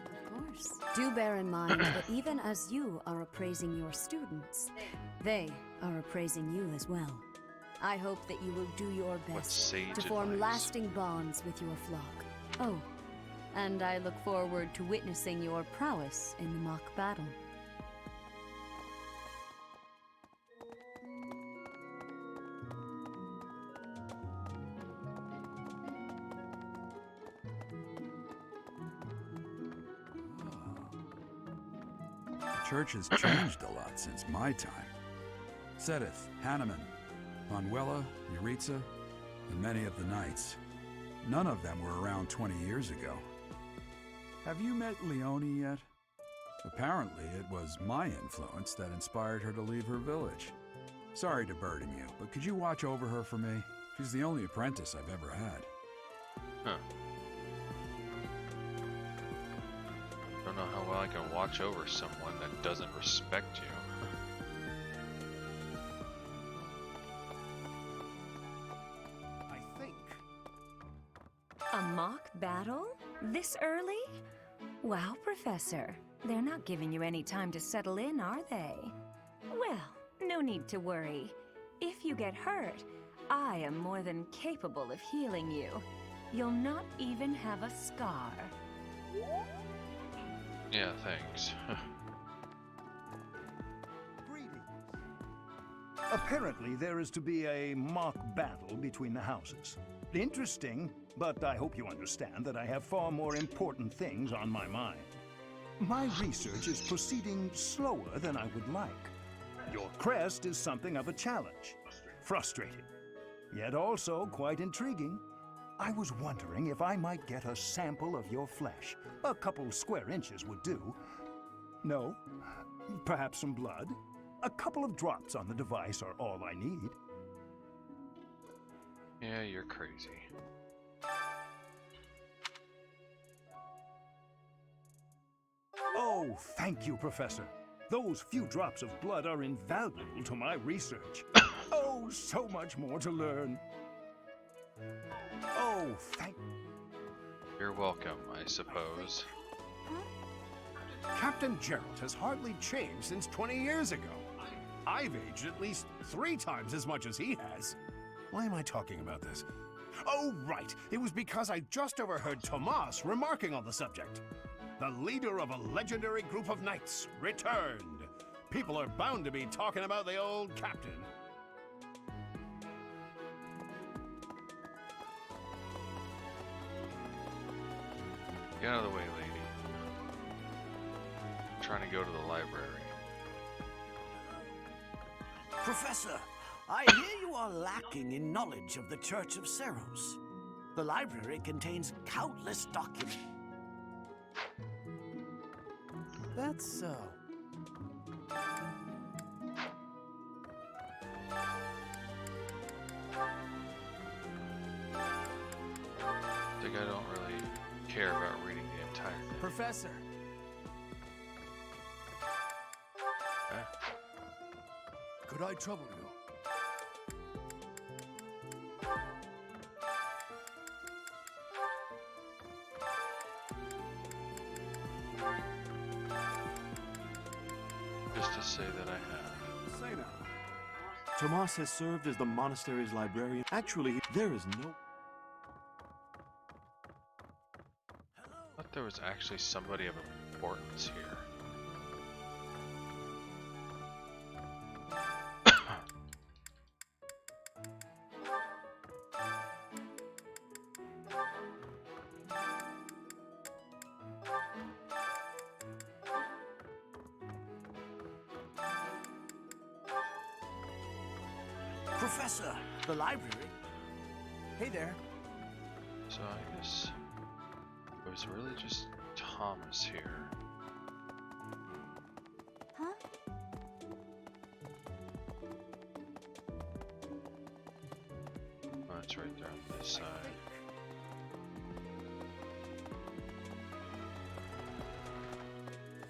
Of course. Do bear in mind that even as you are appraising your students, they are appraising you as well. I hope that you will do your best to form
advice?
lasting bonds with your flock. Oh, and I look forward to witnessing your prowess in the mock battle.
The church has changed a lot since my time. Sedith, Hanneman, Manuela, Yuritsa, and many of the knights. None of them were around 20 years ago. Have you met Leonie yet? Apparently, it was my influence that inspired her to leave her village. Sorry to burden you, but could you watch over her for me? She's the only apprentice I've ever had.
Huh. Don't know how well I can watch over someone that doesn't respect you.
I think.
A mock battle? This early? Wow, Professor. They're not giving you any time to settle in, are they? Well, no need to worry. If you get hurt, I am more than capable of healing you. You'll not even have a scar.
Yeah, thanks.
Apparently, there is to be a mock battle between the houses. Interesting, but I hope you understand that I have far more important things on my mind. My research is proceeding slower than I would like. Your crest is something of a challenge. Frustrating, yet also quite intriguing. I was wondering if I might get a sample of your flesh. A couple square inches would do. No? Perhaps some blood? A couple of drops on the device are all I need.
Yeah, you're crazy.
Oh, thank you, Professor. Those few drops of blood are invaluable to my research. Oh, so much more to learn. Oh, thank...
You're welcome, I suppose.
Captain Gerald has hardly changed since 20 years ago. I've aged at least 3 times as much as he has. Why am I talking about this? Oh, right. It was because I just overheard Tomas remarking on the subject. The leader of a legendary group of knights returned. People are bound to be talking about the old captain.
Get out of the way, lady. I'm trying to go to the library.
Professor, I hear you are lacking in knowledge of the Church of Ceros. The library contains countless documents.
That's so.
I think I don't really care about reading the entire thing.
Professor.
Could I trouble you?
Just to say that I have.
Say now. Tomas has served as the monastery's librarian. Actually, there is no...
I thought there was actually somebody of importance here.
Professor, the library.
Hey there.
So I guess it was really just Thomas here.
Huh?
Oh, that's right there on this side.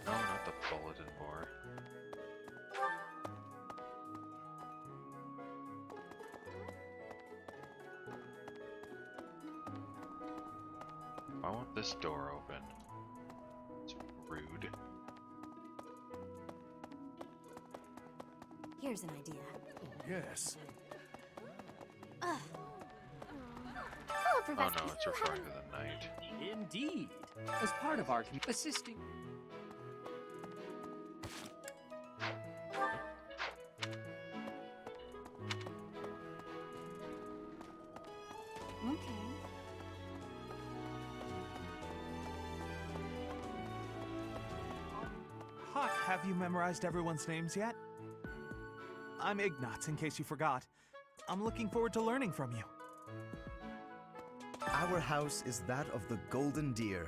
No, not the bulletin board. I want this door open. It's rude.
Here's an idea.
Yes.
Hello,
Oh
Professor.
no, it's referring to the night.
Indeed. As part of our assisting.
Okay.
Hot, have you memorized everyone's names yet? I'm Ignatz, in case you forgot. I'm looking forward to learning from you.
Our house is that of the Golden Deer.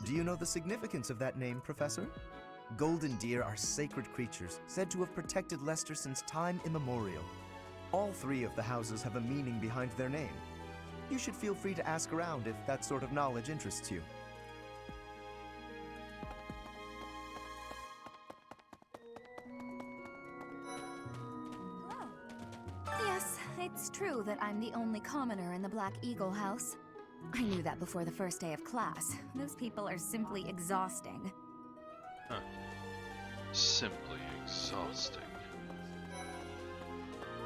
Do you know the significance of that name, Professor? Golden deer are sacred creatures, said to have protected Leicester since time immemorial. All three of the houses have a meaning behind their name. You should feel free to ask around if that sort of knowledge interests you.
Yes, it's true that I'm the only commoner in the Black Eagle house. I knew that before the first day of class. Those people are simply exhausting.
Huh. Simply exhausting.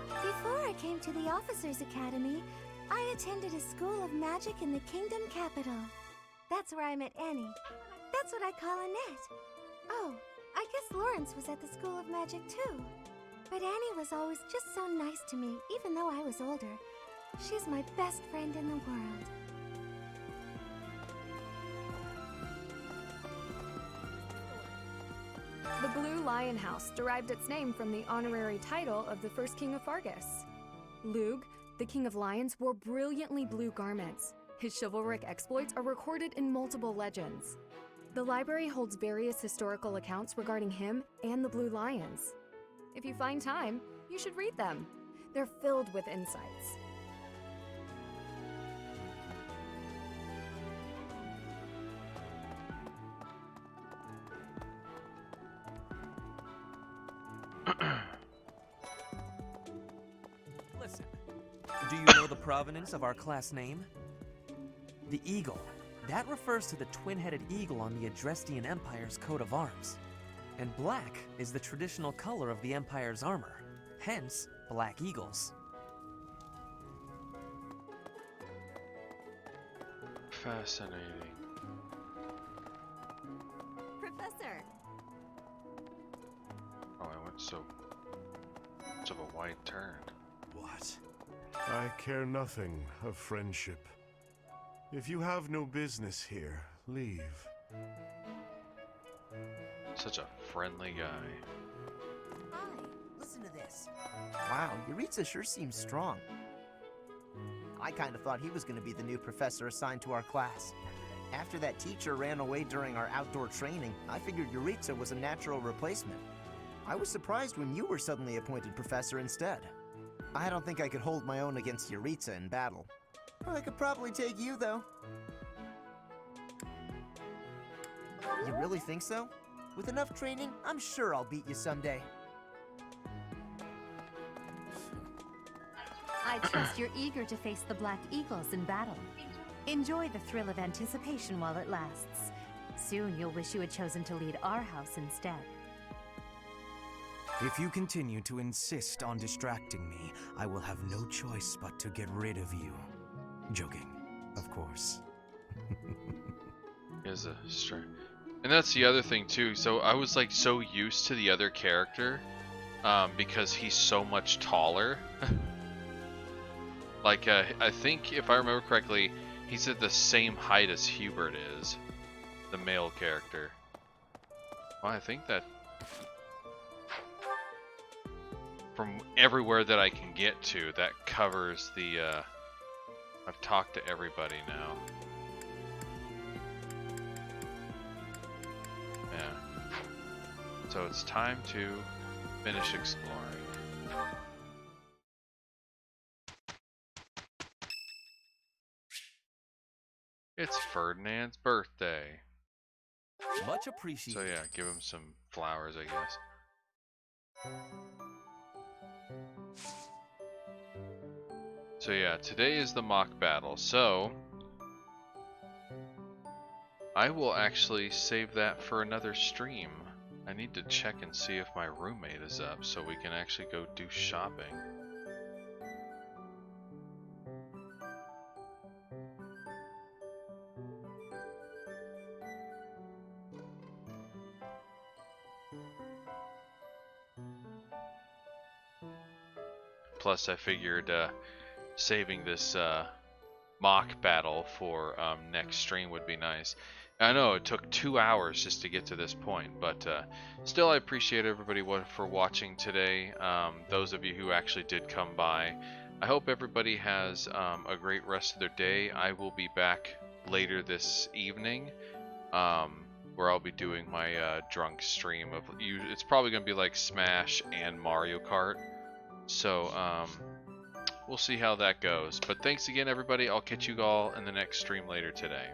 Before I came to the Officers Academy, I attended a school of magic in the Kingdom Capital. That's where I met Annie. That's what I call Annette. Oh, I guess Lawrence was at the School of Magic too. But Annie was always just so nice to me, even though I was older. She's my best friend in the world.
The Blue Lion House derived its name from the honorary title of the first king of Fargus. Lug, the king of lions, wore brilliantly blue garments. His chivalric exploits are recorded in multiple legends. The library holds various historical accounts regarding him and the Blue Lions. If you find time, you should read them. They're filled with insights.
Listen, do you know the provenance of our class name? The eagle. That refers to the twin-headed eagle on the Adrestian Empire's coat of arms. And black is the traditional color of the Empire's armor, hence black eagles.
Fascinating.
Professor!
Oh, I went so much of a wide turn.
What? I care nothing of friendship. If you have no business here, leave.
Such a friendly guy.
Hi, listen to this. Wow, Yuritsa sure seems strong. I kind of thought he was going to be the new professor assigned to our class. After that teacher ran away during our outdoor training, I figured Yuritsa was a natural replacement. I was surprised when you were suddenly appointed professor instead. I don't think I could hold my own against Yuritsa in battle. I could probably take you, though. You really think so? With enough training, I'm sure I'll beat you someday.
I trust you're eager to face the Black Eagles in battle. Enjoy the thrill of anticipation while it lasts. Soon you'll wish you had chosen to lead our house instead.
If you continue to insist on distracting me, I will have no choice but to get rid of you. Joking, of course.
He has a strength. And that's the other thing too. So I was like so used to the other character because he's so much taller. Like I think if I remember correctly, he's at the same height as Hubert is, the male character. Well, I think that from everywhere that I can get to, that covers the. I've talked to everybody now. Yeah. So it's time to finish exploring. It's Ferdinand's birthday.
Much appreciated.
So yeah, give him some flowers, I guess. So yeah, today is the mock battle. So I will actually save that for another stream. I need to check and see if my roommate is up so we can actually go do shopping. Plus I figured saving this mock battle for next stream would be nice. I know it took 2 hours just to get to this point, but still I appreciate everybody for watching today. Those of you who actually did come by. I hope everybody has a great rest of their day. I will be back later this evening where I'll be doing my drunk stream of it's probably going to be like Smash and Mario Kart. So we'll see how that goes. But thanks again, everybody. I'll catch you all in the next stream later today.